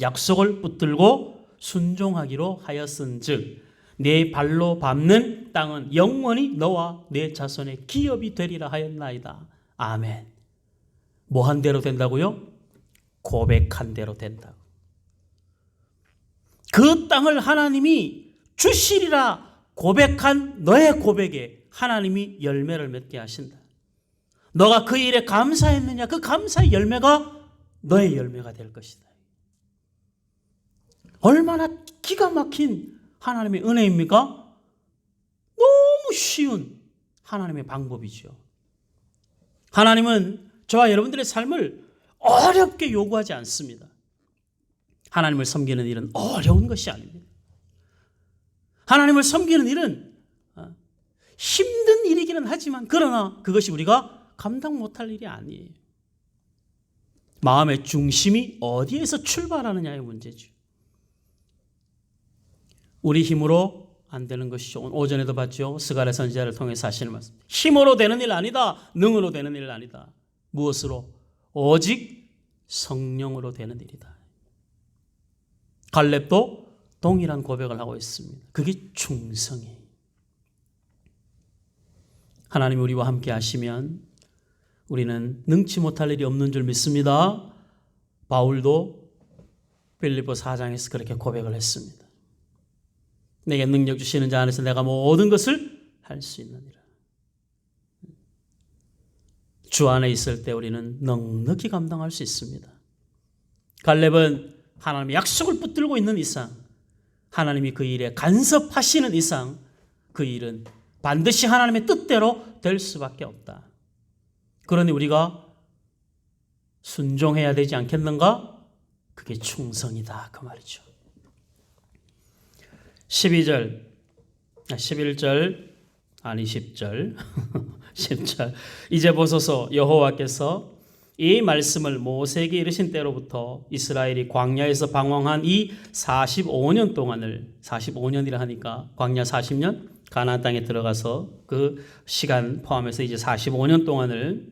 약속을 붙들고 순종하기로 하였은즉 네 발로 밟는 땅은 영원히 너와 네 자손의 기업이 되리라 하였나이다. 아멘. 뭐 한 대로 된다고요? 고백한 대로 된다고. 그 땅을 하나님이 주시리라 고백한 너의 고백에 하나님이 열매를 맺게 하신다. 너가 그 일에 감사했느냐? 그 감사의 열매가 너의 열매가 될 것이다. 얼마나 기가 막힌 하나님의 은혜입니까? 너무 쉬운 하나님의 방법이죠. 하나님은 저와 여러분들의 삶을 어렵게 요구하지 않습니다. 하나님을 섬기는 일은 어려운 것이 아닙니다. 하나님을 섬기는 일은 힘든 일이기는 하지만 그러나 그것이 우리가 감당 못할 일이 아니에요. 마음의 중심이 어디에서 출발하느냐의 문제죠. 우리 힘으로 안 되는 것이죠. 오전에도 봤죠. 스가랴 선지자를 통해서 하시는 말씀. 힘으로 되는 일 아니다. 능으로 되는 일 아니다. 무엇으로? 오직 성령으로 되는 일이다. 갈렙도 동일한 고백을 하고 있습니다. 그게 충성이에요. 하나님이 우리와 함께 하시면 우리는 능치 못할 일이 없는 줄 믿습니다. 바울도 빌립보 4장에서 그렇게 고백을 했습니다. 내게 능력 주시는 자 안에서 내가 모든 것을 할 수 있느니라. 주 안에 있을 때 우리는 넉넉히 감당할 수 있습니다. 갈렙은 하나님의 약속을 붙들고 있는 이상, 하나님이 그 일에 간섭하시는 이상 그 일은 반드시 하나님의 뜻대로 될 수밖에 없다. 그러니 우리가 순종해야 되지 않겠는가? 그게 충성이다 그 말이죠. 11절 10절 이제 보소서 여호와께서 이 말씀을 모세에게 이르신 때로부터 이스라엘이 광야에서 방황한 이 45년 동안을 45년이라 하니까 광야 40년 가나안 땅에 들어가서 그 시간 포함해서 이제 45년 동안을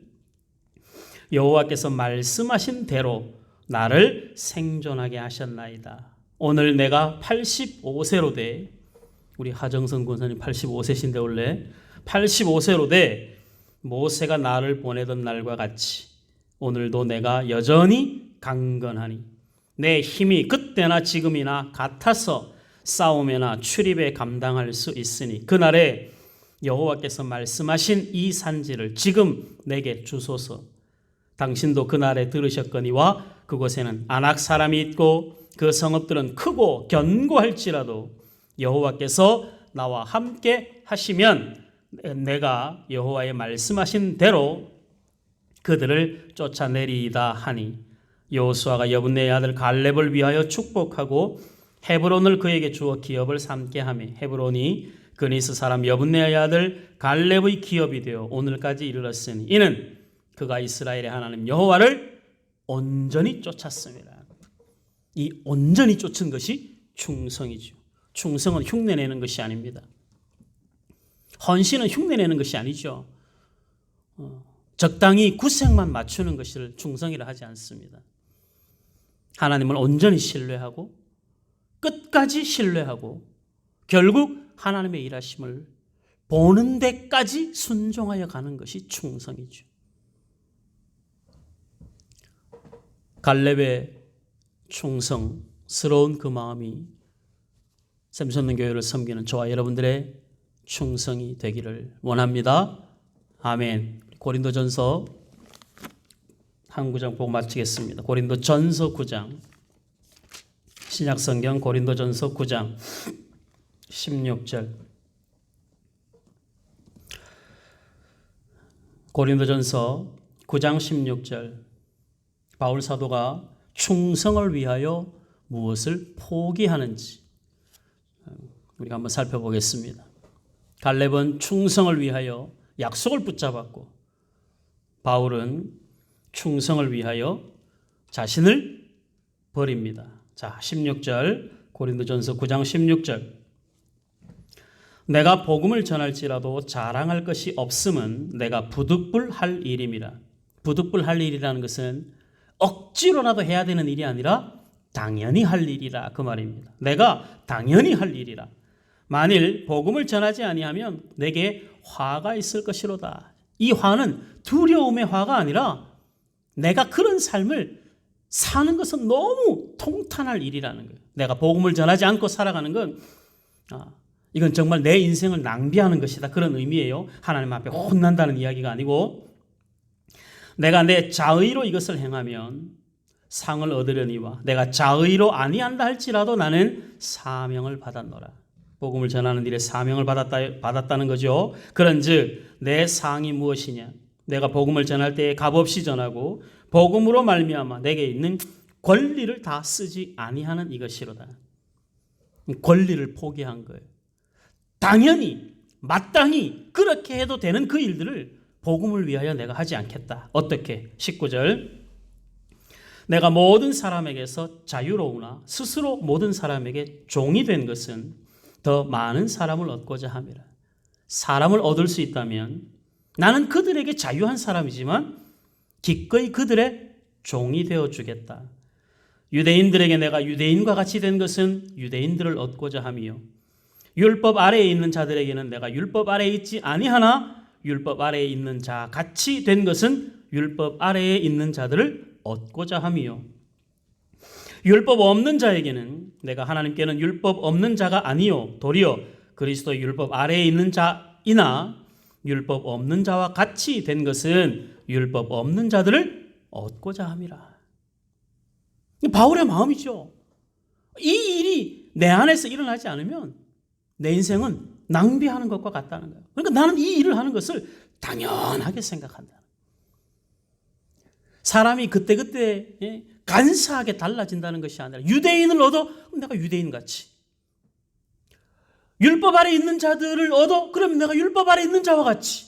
여호와께서 말씀하신 대로 나를 생존하게 하셨나이다. 오늘 내가 85세로 돼 우리 하정선 권사님 85세신데 원래 85세로 돼 모세가 나를 보내던 날과 같이 오늘도 내가 여전히 강건하니 내 힘이 그때나 지금이나 같아서 싸움에나 출입에 감당할 수 있으니 그날에 여호와께서 말씀하신 이 산지를 지금 내게 주소서. 당신도 그날에 들으셨거니와 그곳에는 아낙 사람이 있고 그 성읍들은 크고 견고할지라도 여호와께서 나와 함께 하시면 내가 여호와의 말씀하신 대로 그들을 쫓아내리이다 하니 여호수아가 여분네의 아들 갈렙을 위하여 축복하고 헤브론을 그에게 주어 기업을 삼게 하며 헤브론이 그니스 사람 여분네의 아들 갈렙의 기업이 되어 오늘까지 이르렀으니 이는 그가 이스라엘의 하나님 여호와를 온전히 쫓았습니다. 이 온전히 쫓은 것이 충성이죠. 충성은 흉내내는 것이 아닙니다. 헌신은 흉내내는 것이 아니죠. 적당히 구색만 맞추는 것을 충성이라 하지 않습니다. 하나님을 온전히 신뢰하고 끝까지 신뢰하고 결국 하나님의 일하심을 보는 데까지 순종하여 가는 것이 충성이죠. 갈렙의 충성스러운 그 마음이 샘솟는 교회를 섬기는 저와 여러분들의 충성이 되기를 원합니다. 아멘. 고린도전서 한 구장 보고 마치겠습니다. 고린도전서 9장 신약성경 고린도전서 9장 16절 고린도전서 9장 16절 바울 사도가 충성을 위하여 무엇을 포기하는지 우리가 한번 살펴보겠습니다. 갈렙은 충성을 위하여 약속을 붙잡았고 바울은 충성을 위하여 자신을 버립니다. 자, 16절 고린도전서 9장 16절 내가 복음을 전할지라도 자랑할 것이 없음은 내가 부득불할 일임이라. 부득불할 일이라는 것은 억지로라도 해야 되는 일이 아니라 당연히 할 일이라 그 말입니다. 내가 당연히 할 일이라. 만일 복음을 전하지 아니하면 내게 화가 있을 것이로다. 이 화는 두려움의 화가 아니라 내가 그런 삶을 사는 것은 너무 통탄할 일이라는 거예요. 내가 복음을 전하지 않고 살아가는 건 이건 정말 내 인생을 낭비하는 것이다. 그런 의미예요. 하나님 앞에 혼난다는 이야기가 아니고 내가 내 자의로 이것을 행하면 상을 얻으려니와 내가 자의로 아니한다 할지라도 나는 사명을 받았노라. 복음을 전하는 일에 사명을 받았다는 거죠. 그런즉 내 상이 무엇이냐? 내가 복음을 전할 때에 값없이 전하고 복음으로 말미암아 내게 있는 권리를 다 쓰지 아니하는 이것이로다. 권리를 포기한 거예요. 당연히 마땅히 그렇게 해도 되는 그 일들을 복음을 위하여 내가 하지 않겠다. 어떻게? 19절 내가 모든 사람에게서 자유로우나 스스로 모든 사람에게 종이 된 것은 더 많은 사람을 얻고자 함이라. 사람을 얻을 수 있다면 나는 그들에게 자유한 사람이지만 기꺼이 그들의 종이 되어주겠다. 유대인들에게 내가 유대인과 같이 된 것은 유대인들을 얻고자 함이요 율법 아래에 있는 자들에게는 내가 율법 아래에 있지 아니하나 율법 아래에 있는 자 같이 된 것은 율법 아래에 있는 자들을 얻고자 함이요 율법 없는 자에게는 내가 하나님께는 율법 없는 자가 아니요 도리어 그리스도의 율법 아래에 있는 자이나 율법 없는 자와 같이 된 것은 율법 없는 자들을 얻고자 함이라. 바울의 마음이죠. 이 일이 내 안에서 일어나지 않으면 내 인생은 낭비하는 것과 같다는 거예요. 그러니까 나는 이 일을 하는 것을 당연하게 생각한다. 사람이 그때그때 간사하게 달라진다는 것이 아니라 유대인을 얻어 그럼 내가 유대인같이 율법 아래 있는 자들을 얻어 그러면 내가 율법 아래 있는 자와 같이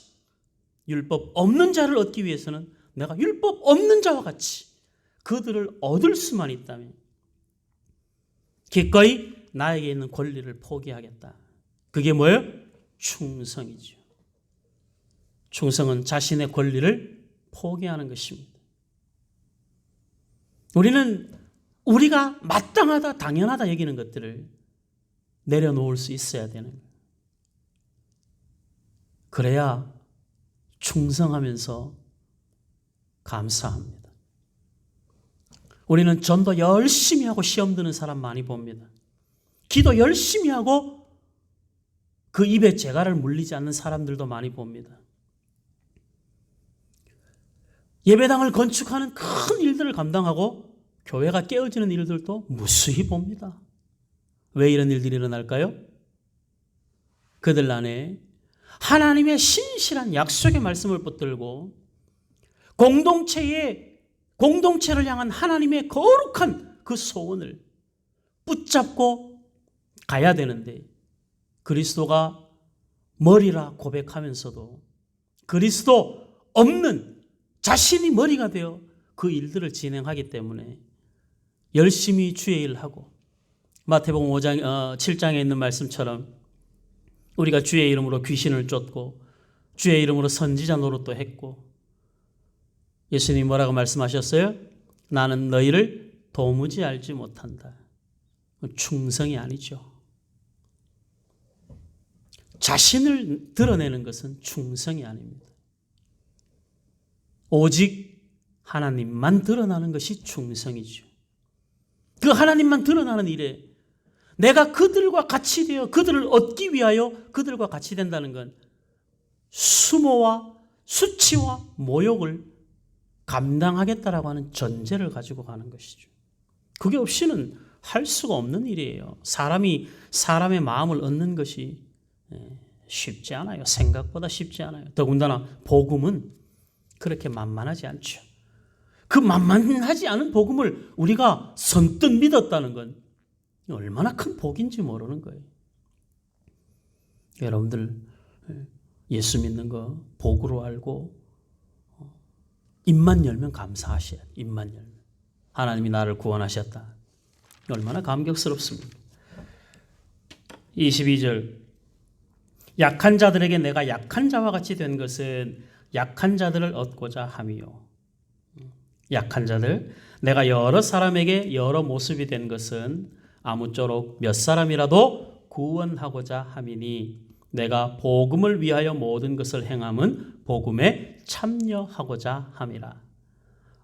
율법 없는 자를 얻기 위해서는 내가 율법 없는 자와 같이 그들을 얻을 수만 있다면 기꺼이 나에게 있는 권리를 포기하겠다. 그게 뭐예요? 충성이죠. 충성은 자신의 권리를 포기하는 것입니다. 우리는 우리가 마땅하다, 당연하다 여기는 것들을 내려놓을 수 있어야 되는 거예요. 그래야 충성하면서 감사합니다. 우리는 전도 열심히 하고 시험 드는 사람 많이 봅니다. 기도 열심히 하고 그 입에 재갈을 물리지 않는 사람들도 많이 봅니다. 예배당을 건축하는 큰 일들을 감당하고 교회가 깨어지는 일들도 무수히 봅니다. 왜 이런 일들이 일어날까요? 그들 안에 하나님의 신실한 약속의 말씀을 붙들고 공동체를 향한 하나님의 거룩한 그 소원을 붙잡고 가야 되는데 그리스도가 머리라 고백하면서도 그리스도 없는 자신이 머리가 되어 그 일들을 진행하기 때문에 열심히 주의 일을 하고 마태복음 7장에 있는 말씀처럼 우리가 주의 이름으로 귀신을 쫓고 주의 이름으로 선지자 노릇도 했고 예수님이 뭐라고 말씀하셨어요? 나는 너희를 도무지 알지 못한다. 충성이 아니죠. 자신을 드러내는 것은 충성이 아닙니다. 오직 하나님만 드러나는 것이 충성이죠. 그 하나님만 드러나는 일에 내가 그들과 같이 되어 그들을 얻기 위하여 그들과 같이 된다는 건 수모와 수치와 모욕을 감당하겠다라고 하는 전제를 가지고 가는 것이죠. 그게 없이는 할 수가 없는 일이에요. 사람이 사람의 마음을 얻는 것이 쉽지 않아요. 생각보다 쉽지 않아요. 더군다나 복음은 그렇게 만만하지 않죠. 그 만만하지 않은 복음을 우리가 선뜻 믿었다는 건 얼마나 큰 복인지 모르는 거예요. 여러분들 예수 믿는 거 복으로 알고 입만 열면 감사하셔야 돼요. 입만 열면. 하나님이 나를 구원하셨다. 얼마나 감격스럽습니까? 22절 약한 자들에게 내가 약한 자와 같이 된 것은 약한 자들을 얻고자 함이요. 약한 자들, 내가 여러 사람에게 여러 모습이 된 것은 아무쪼록 몇 사람이라도 구원하고자 함이니 내가 복음을 위하여 모든 것을 행함은 복음에 참여하고자 함이라.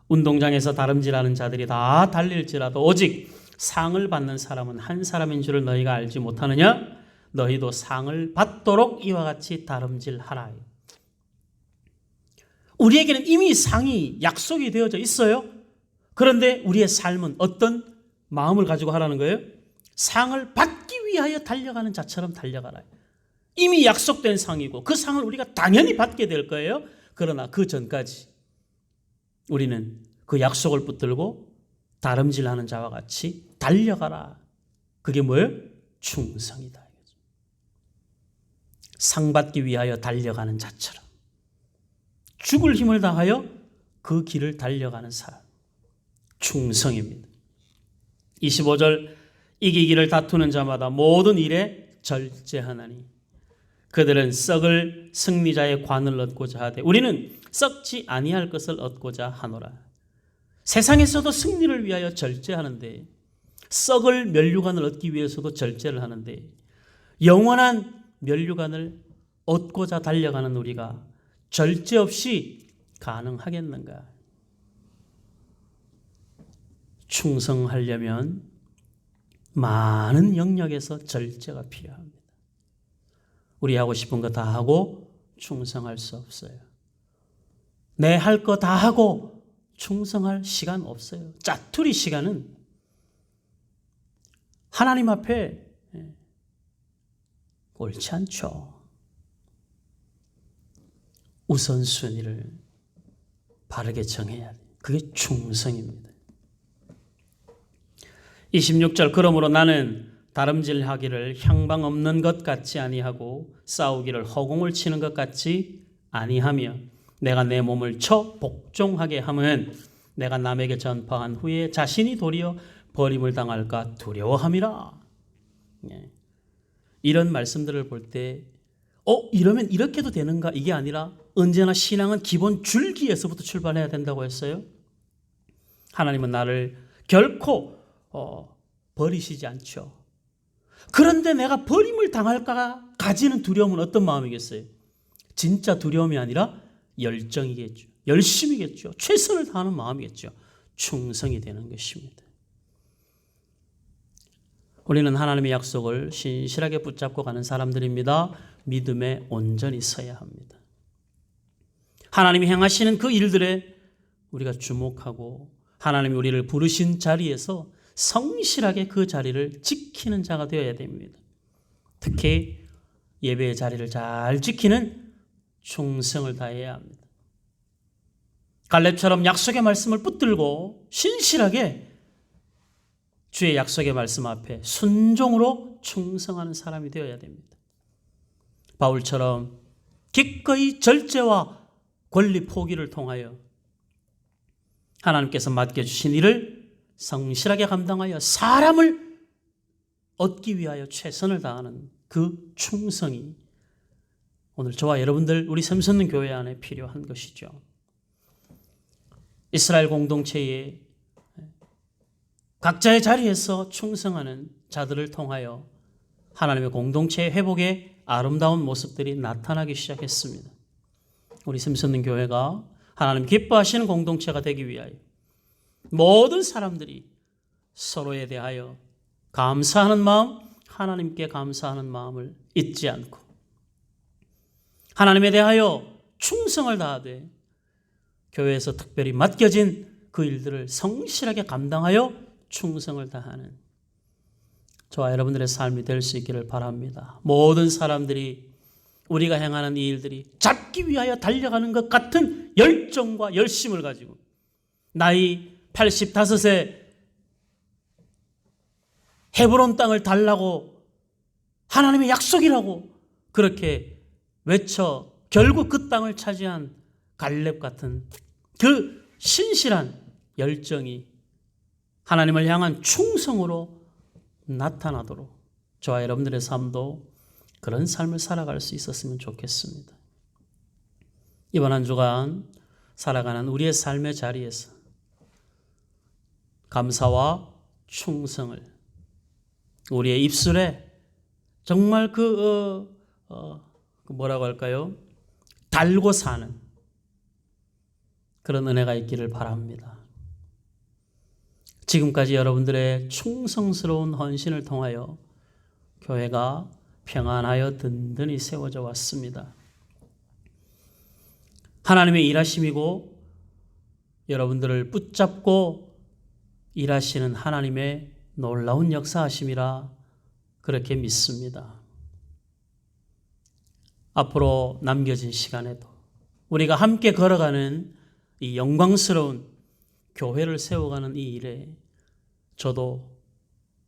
운동장에서 다름질하는 자들이 다 달릴지라도 오직 상을 받는 사람은 한 사람인 줄을 너희가 알지 못하느냐? 너희도 상을 받도록 이와 같이 다름질하라. 우리에게는 이미 상이 약속이 되어져 있어요. 그런데 우리의 삶은 어떤 마음을 가지고 하라는 거예요? 상을 받기 위하여 달려가는 자처럼 달려가라. 이미 약속된 상이고 그 상을 우리가 당연히 받게 될 거예요. 그러나 그 전까지 우리는 그 약속을 붙들고 다름질하는 자와 같이 달려가라. 그게 뭐예요? 충성이다. 상 받기 위하여 달려가는 자처럼 죽을 힘을 다하여 그 길을 달려가는 사람. 충성입니다. 25절 이기기를 다투는 자마다 모든 일에 절제하나니 그들은 썩을 승리자의 관을 얻고자 하되 우리는 썩지 아니할 것을 얻고자 하노라. 세상에서도 승리를 위하여 절제하는데 썩을 면류관을 얻기 위해서도 절제를 하는데 영원한 면류관을 얻고자 달려가는 우리가 절제 없이 가능하겠는가? 충성하려면 많은 영역에서 절제가 필요합니다. 우리 하고 싶은 거 다 하고 충성할 수 없어요. 내 할 거 다 하고 충성할 시간 없어요. 짜투리 시간은 하나님 앞에 옳지 않죠. 우선순위를 바르게 정해야 돼요. 그게 충성입니다. 26절 그러므로 나는 다름질하기를 향방 없는 것 같지 아니하고 싸우기를 허공을 치는 것 같지 아니하며 내가 내 몸을 쳐 복종하게 함은 내가 남에게 전파한 후에 자신이 도리어 버림을 당할까 두려워함이라. 예. 이런 말씀들을 볼 때 이러면 이렇게도 되는가? 이게 아니라 언제나 신앙은 기본 줄기에서부터 출발해야 된다고 했어요. 하나님은 나를 결코 버리시지 않죠. 그런데 내가 버림을 당할까 가지는 두려움은 어떤 마음이겠어요? 진짜 두려움이 아니라 열정이겠죠. 열심이겠죠. 최선을 다하는 마음이겠죠. 충성이 되는 것입니다. 우리는 하나님의 약속을 신실하게 붙잡고 가는 사람들입니다. 믿음에 온전히 서야 합니다. 하나님이 행하시는 그 일들에 우리가 주목하고 하나님이 우리를 부르신 자리에서 성실하게 그 자리를 지키는 자가 되어야 됩니다. 특히 예배의 자리를 잘 지키는 충성을 다해야 합니다. 갈렙처럼 약속의 말씀을 붙들고 신실하게 주의 약속의 말씀 앞에 순종으로 충성하는 사람이 되어야 됩니다. 바울처럼 기꺼이 절제와 권리 포기를 통하여 하나님께서 맡겨주신 일을 성실하게 감당하여 사람을 얻기 위하여 최선을 다하는 그 충성이 오늘 저와 여러분들 우리 샘솟는 교회 안에 필요한 것이죠. 이스라엘 공동체에 각자의 자리에서 충성하는 자들을 통하여 하나님의 공동체의 회복의 아름다운 모습들이 나타나기 시작했습니다. 우리 샘솟는 교회가 하나님 기뻐하시는 공동체가 되기 위하여 모든 사람들이 서로에 대하여 감사하는 마음, 하나님께 감사하는 마음을 잊지 않고 하나님에 대하여 충성을 다하되 교회에서 특별히 맡겨진 그 일들을 성실하게 감당하여 충성을 다하는 저와 여러분들의 삶이 될 수 있기를 바랍니다. 모든 사람들이 우리가 행하는 이 일들이 잡기 위하여 달려가는 것 같은 열정과 열심을 가지고 나이 85세 헤브론 땅을 달라고 하나님의 약속이라고 그렇게 외쳐 결국 그 땅을 차지한 갈렙 같은 그 신실한 열정이 하나님을 향한 충성으로 나타나도록 저와 여러분들의 삶도 그런 삶을 살아갈 수 있었으면 좋겠습니다. 이번 한 주간 살아가는 우리의 삶의 자리에서 감사와 충성을 우리의 입술에 정말 뭐라고 할까요? 달고 사는 그런 은혜가 있기를 바랍니다. 지금까지 여러분들의 충성스러운 헌신을 통하여 교회가 평안하여 든든히 세워져 왔습니다. 하나님의 일하심이고 여러분들을 붙잡고 일하시는 하나님의 놀라운 역사하심이라 그렇게 믿습니다. 앞으로 남겨진 시간에도 우리가 함께 걸어가는 이 영광스러운 교회를 세워가는 이 일에 저도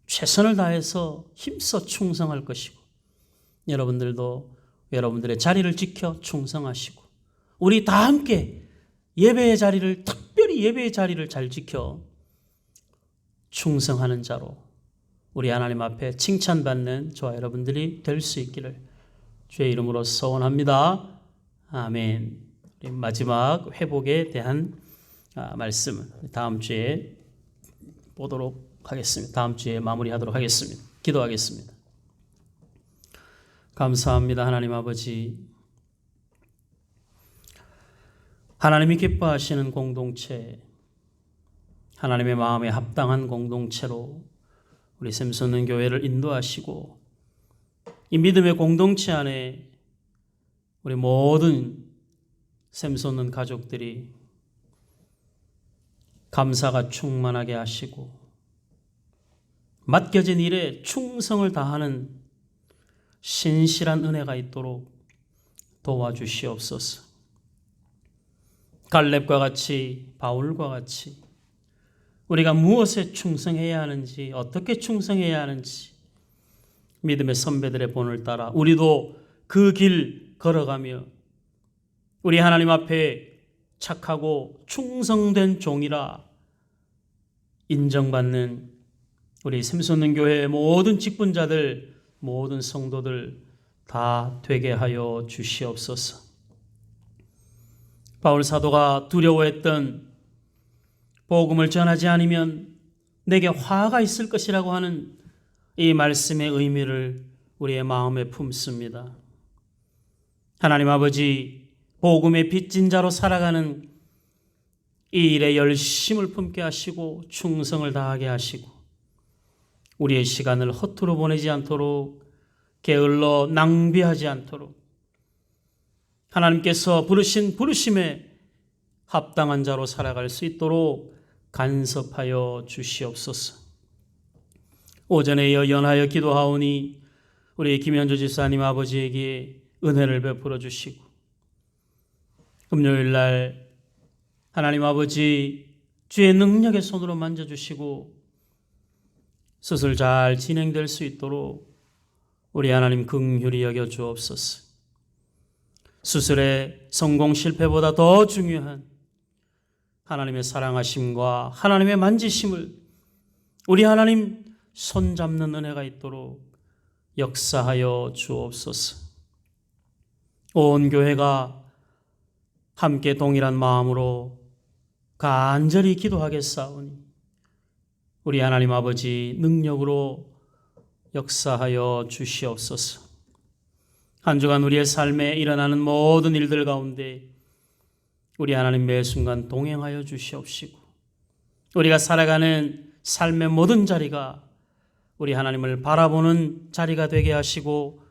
최선을 다해서 힘써 충성할 것이고 여러분들도 여러분들의 자리를 지켜 충성하시고 우리 다 함께 예배의 자리를 특별히 예배의 자리를 잘 지켜 충성하는 자로 우리 하나님 앞에 칭찬받는 저와 여러분들이 될 수 있기를 주의 이름으로 소원합니다. 아멘. 우리 마지막 회복에 대한 말씀은 다음 주에 보도록 하겠습니다. 다음 주에 마무리하도록 하겠습니다. 기도하겠습니다. 감사합니다. 하나님 아버지, 하나님이 기뻐하시는 공동체, 하나님의 마음에 합당한 공동체로 우리 샘솟는 교회를 인도하시고 이 믿음의 공동체 안에 우리 모든 샘솟는 가족들이 감사가 충만하게 하시고 맡겨진 일에 충성을 다하는 신실한 은혜가 있도록 도와주시옵소서. 갈렙과 같이 바울과 같이 우리가 무엇에 충성해야 하는지 어떻게 충성해야 하는지 믿음의 선배들의 본을 따라 우리도 그 길 걸어가며 우리 하나님 앞에 착하고 충성된 종이라 인정받는 우리 샘솟는 교회의 모든 직분자들, 모든 성도들 다 되게 하여 주시옵소서. 바울 사도가 두려워했던 복음을 전하지 않으면 내게 화가 있을 것이라고 하는 이 말씀의 의미를 우리의 마음에 품습니다. 하나님 아버지, 복음의 빚진 자로 살아가는 이 일에 열심을 품게 하시고 충성을 다하게 하시고 우리의 시간을 허투루 보내지 않도록 게을러 낭비하지 않도록 하나님께서 부르신 부르심에 합당한 자로 살아갈 수 있도록 간섭하여 주시옵소서. 오전에 이어 연하여 기도하오니 우리 김현주 집사님 아버지에게 은혜를 베풀어 주시고 금요일 날 하나님 아버지 주의 능력의 손으로 만져주시고 수술 잘 진행될 수 있도록 우리 하나님 긍휼히 여겨 주옵소서. 수술의 성공 실패보다 더 중요한 하나님의 사랑하심과 하나님의 만지심을 우리 하나님 손잡는 은혜가 있도록 역사하여 주옵소서. 온 교회가 함께 동일한 마음으로 간절히 기도하겠사오니 우리 하나님 아버지 능력으로 역사하여 주시옵소서. 한 주간 우리의 삶에 일어나는 모든 일들 가운데 우리 하나님 매 순간 동행하여 주시옵시고 우리가 살아가는 삶의 모든 자리가 우리 하나님을 바라보는 자리가 되게 하시고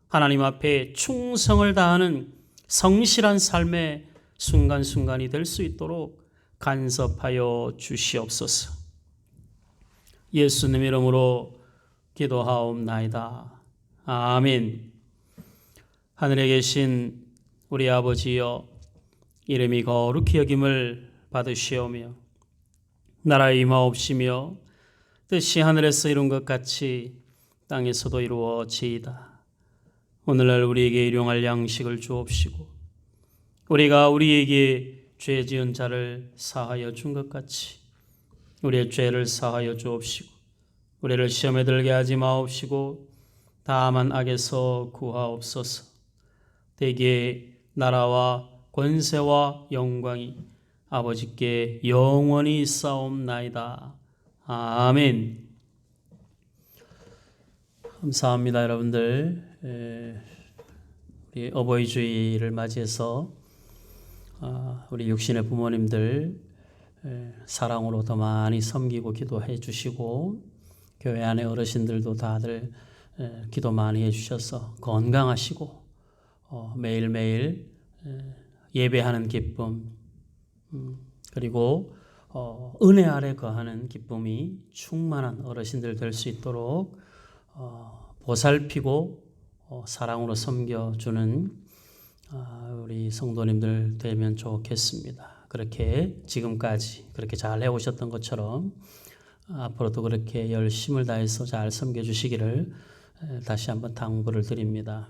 하나님 앞에 충성을 다하는 성실한 삶의 순간순간이 될 수 있도록 간섭하여 주시옵소서. 예수님 이름으로 기도하옵나이다. 아멘. 하늘에 계신 우리 아버지여, 이름이 거룩히 여김을 받으시오며 나라의 임하옵시며 뜻이 하늘에서 이룬 것 같이 땅에서도 이루어지이다. 오늘날 우리에게 일용할 양식을 주옵시고 우리가 우리에게 죄 지은 자를 사하여 준 것 같이 우리의 죄를 사하여 주옵시고 우리를 시험에 들게 하지 마옵시고 다만 악에서 구하옵소서. 대개 나라와 권세와 영광이 아버지께 영원히 있사옵나이다. 아멘. 감사합니다, 여러분들. 우리 어버이 주일을 맞이해서 우리 육신의 부모님들 사랑으로 더 많이 섬기고 기도해 주시고 교회 안에 어르신들도 다들 기도 많이 해 주셔서 건강하시고 매일매일 예배하는 기쁨 그리고 은혜 아래 거하는 기쁨이 충만한 어르신들 될 수 있도록 보살피고 사랑으로 섬겨주는 우리 성도님들 되면 좋겠습니다. 그렇게 지금까지 그렇게 잘 해오셨던 것처럼 앞으로도 그렇게 열심을 다해서 잘 섬겨주시기를 다시 한번 당부를 드립니다.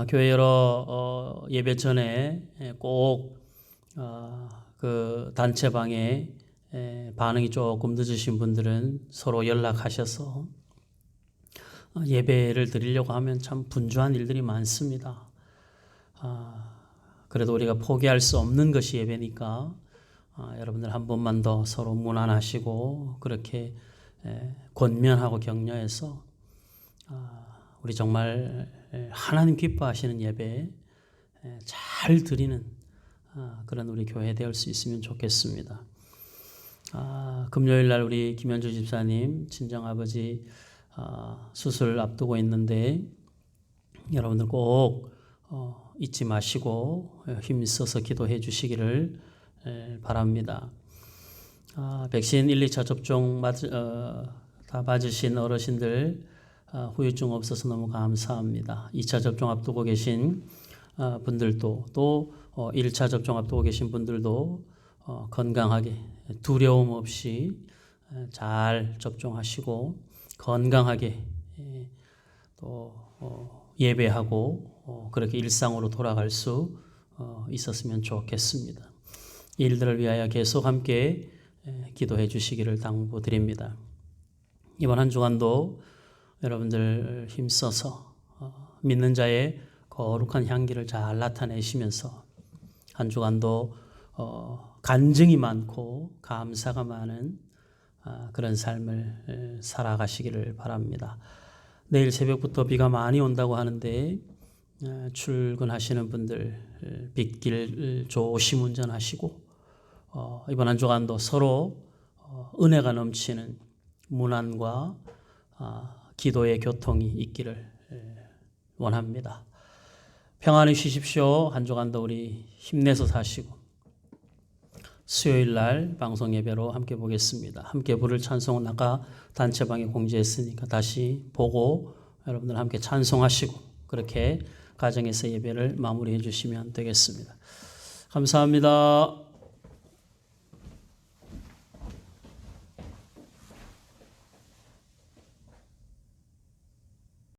교회 여러 예배 전에 꼭 그 단체방에 반응이 조금 늦으신 분들은 서로 연락하셔서 예배를 드리려고 하면 참 분주한 일들이 많습니다. 그래도 우리가 포기할 수 없는 것이 예배니까 여러분들 한 번만 더 서로 문안하시고 그렇게 권면하고 격려해서 우리 정말 하나님 기뻐하시는 예배 잘 드리는 그런 우리 교회 될 수 있으면 좋겠습니다. 금요일 날 우리 김현주 집사님 친정아버지 수술 앞두고 있는데 여러분들 꼭 잊지 마시고 힘써서 기도해 주시기를 바랍니다. 백신 1, 2차 접종 다 맞으신 어르신들 후유증 없어서 너무 감사합니다. 2차 접종 앞두고 계신 분들도 또 1차 접종 앞두고 계신 분들도 건강하게 두려움 없이 잘 접종하시고 건강하게 또 예배하고 그렇게 일상으로 돌아갈 수 있었으면 좋겠습니다. 이 일들을 위하여 계속 함께 기도해 주시기를 당부드립니다. 이번 한 주간도 여러분들 힘써서 믿는 자의 거룩한 향기를 잘 나타내시면서 한 주간도 간증이 많고 감사가 많은 그런 삶을 살아가시기를 바랍니다. 내일 새벽부터 비가 많이 온다고 하는데 출근하시는 분들 빗길 조심 운전하시고 이번 한 주간도 서로 은혜가 넘치는 문안과 기도의 교통이 있기를 원합니다. 평안히 쉬십시오. 한 주간도 우리 힘내서 사시고 수요일 날 방송 예배로 함께 보겠습니다. 함께 부를 찬송은 아까 단체방에 공지했으니까 다시 보고 여러분들 함께 찬송하시고 그렇게 가정에서 예배를 마무리해 주시면 되겠습니다. 감사합니다.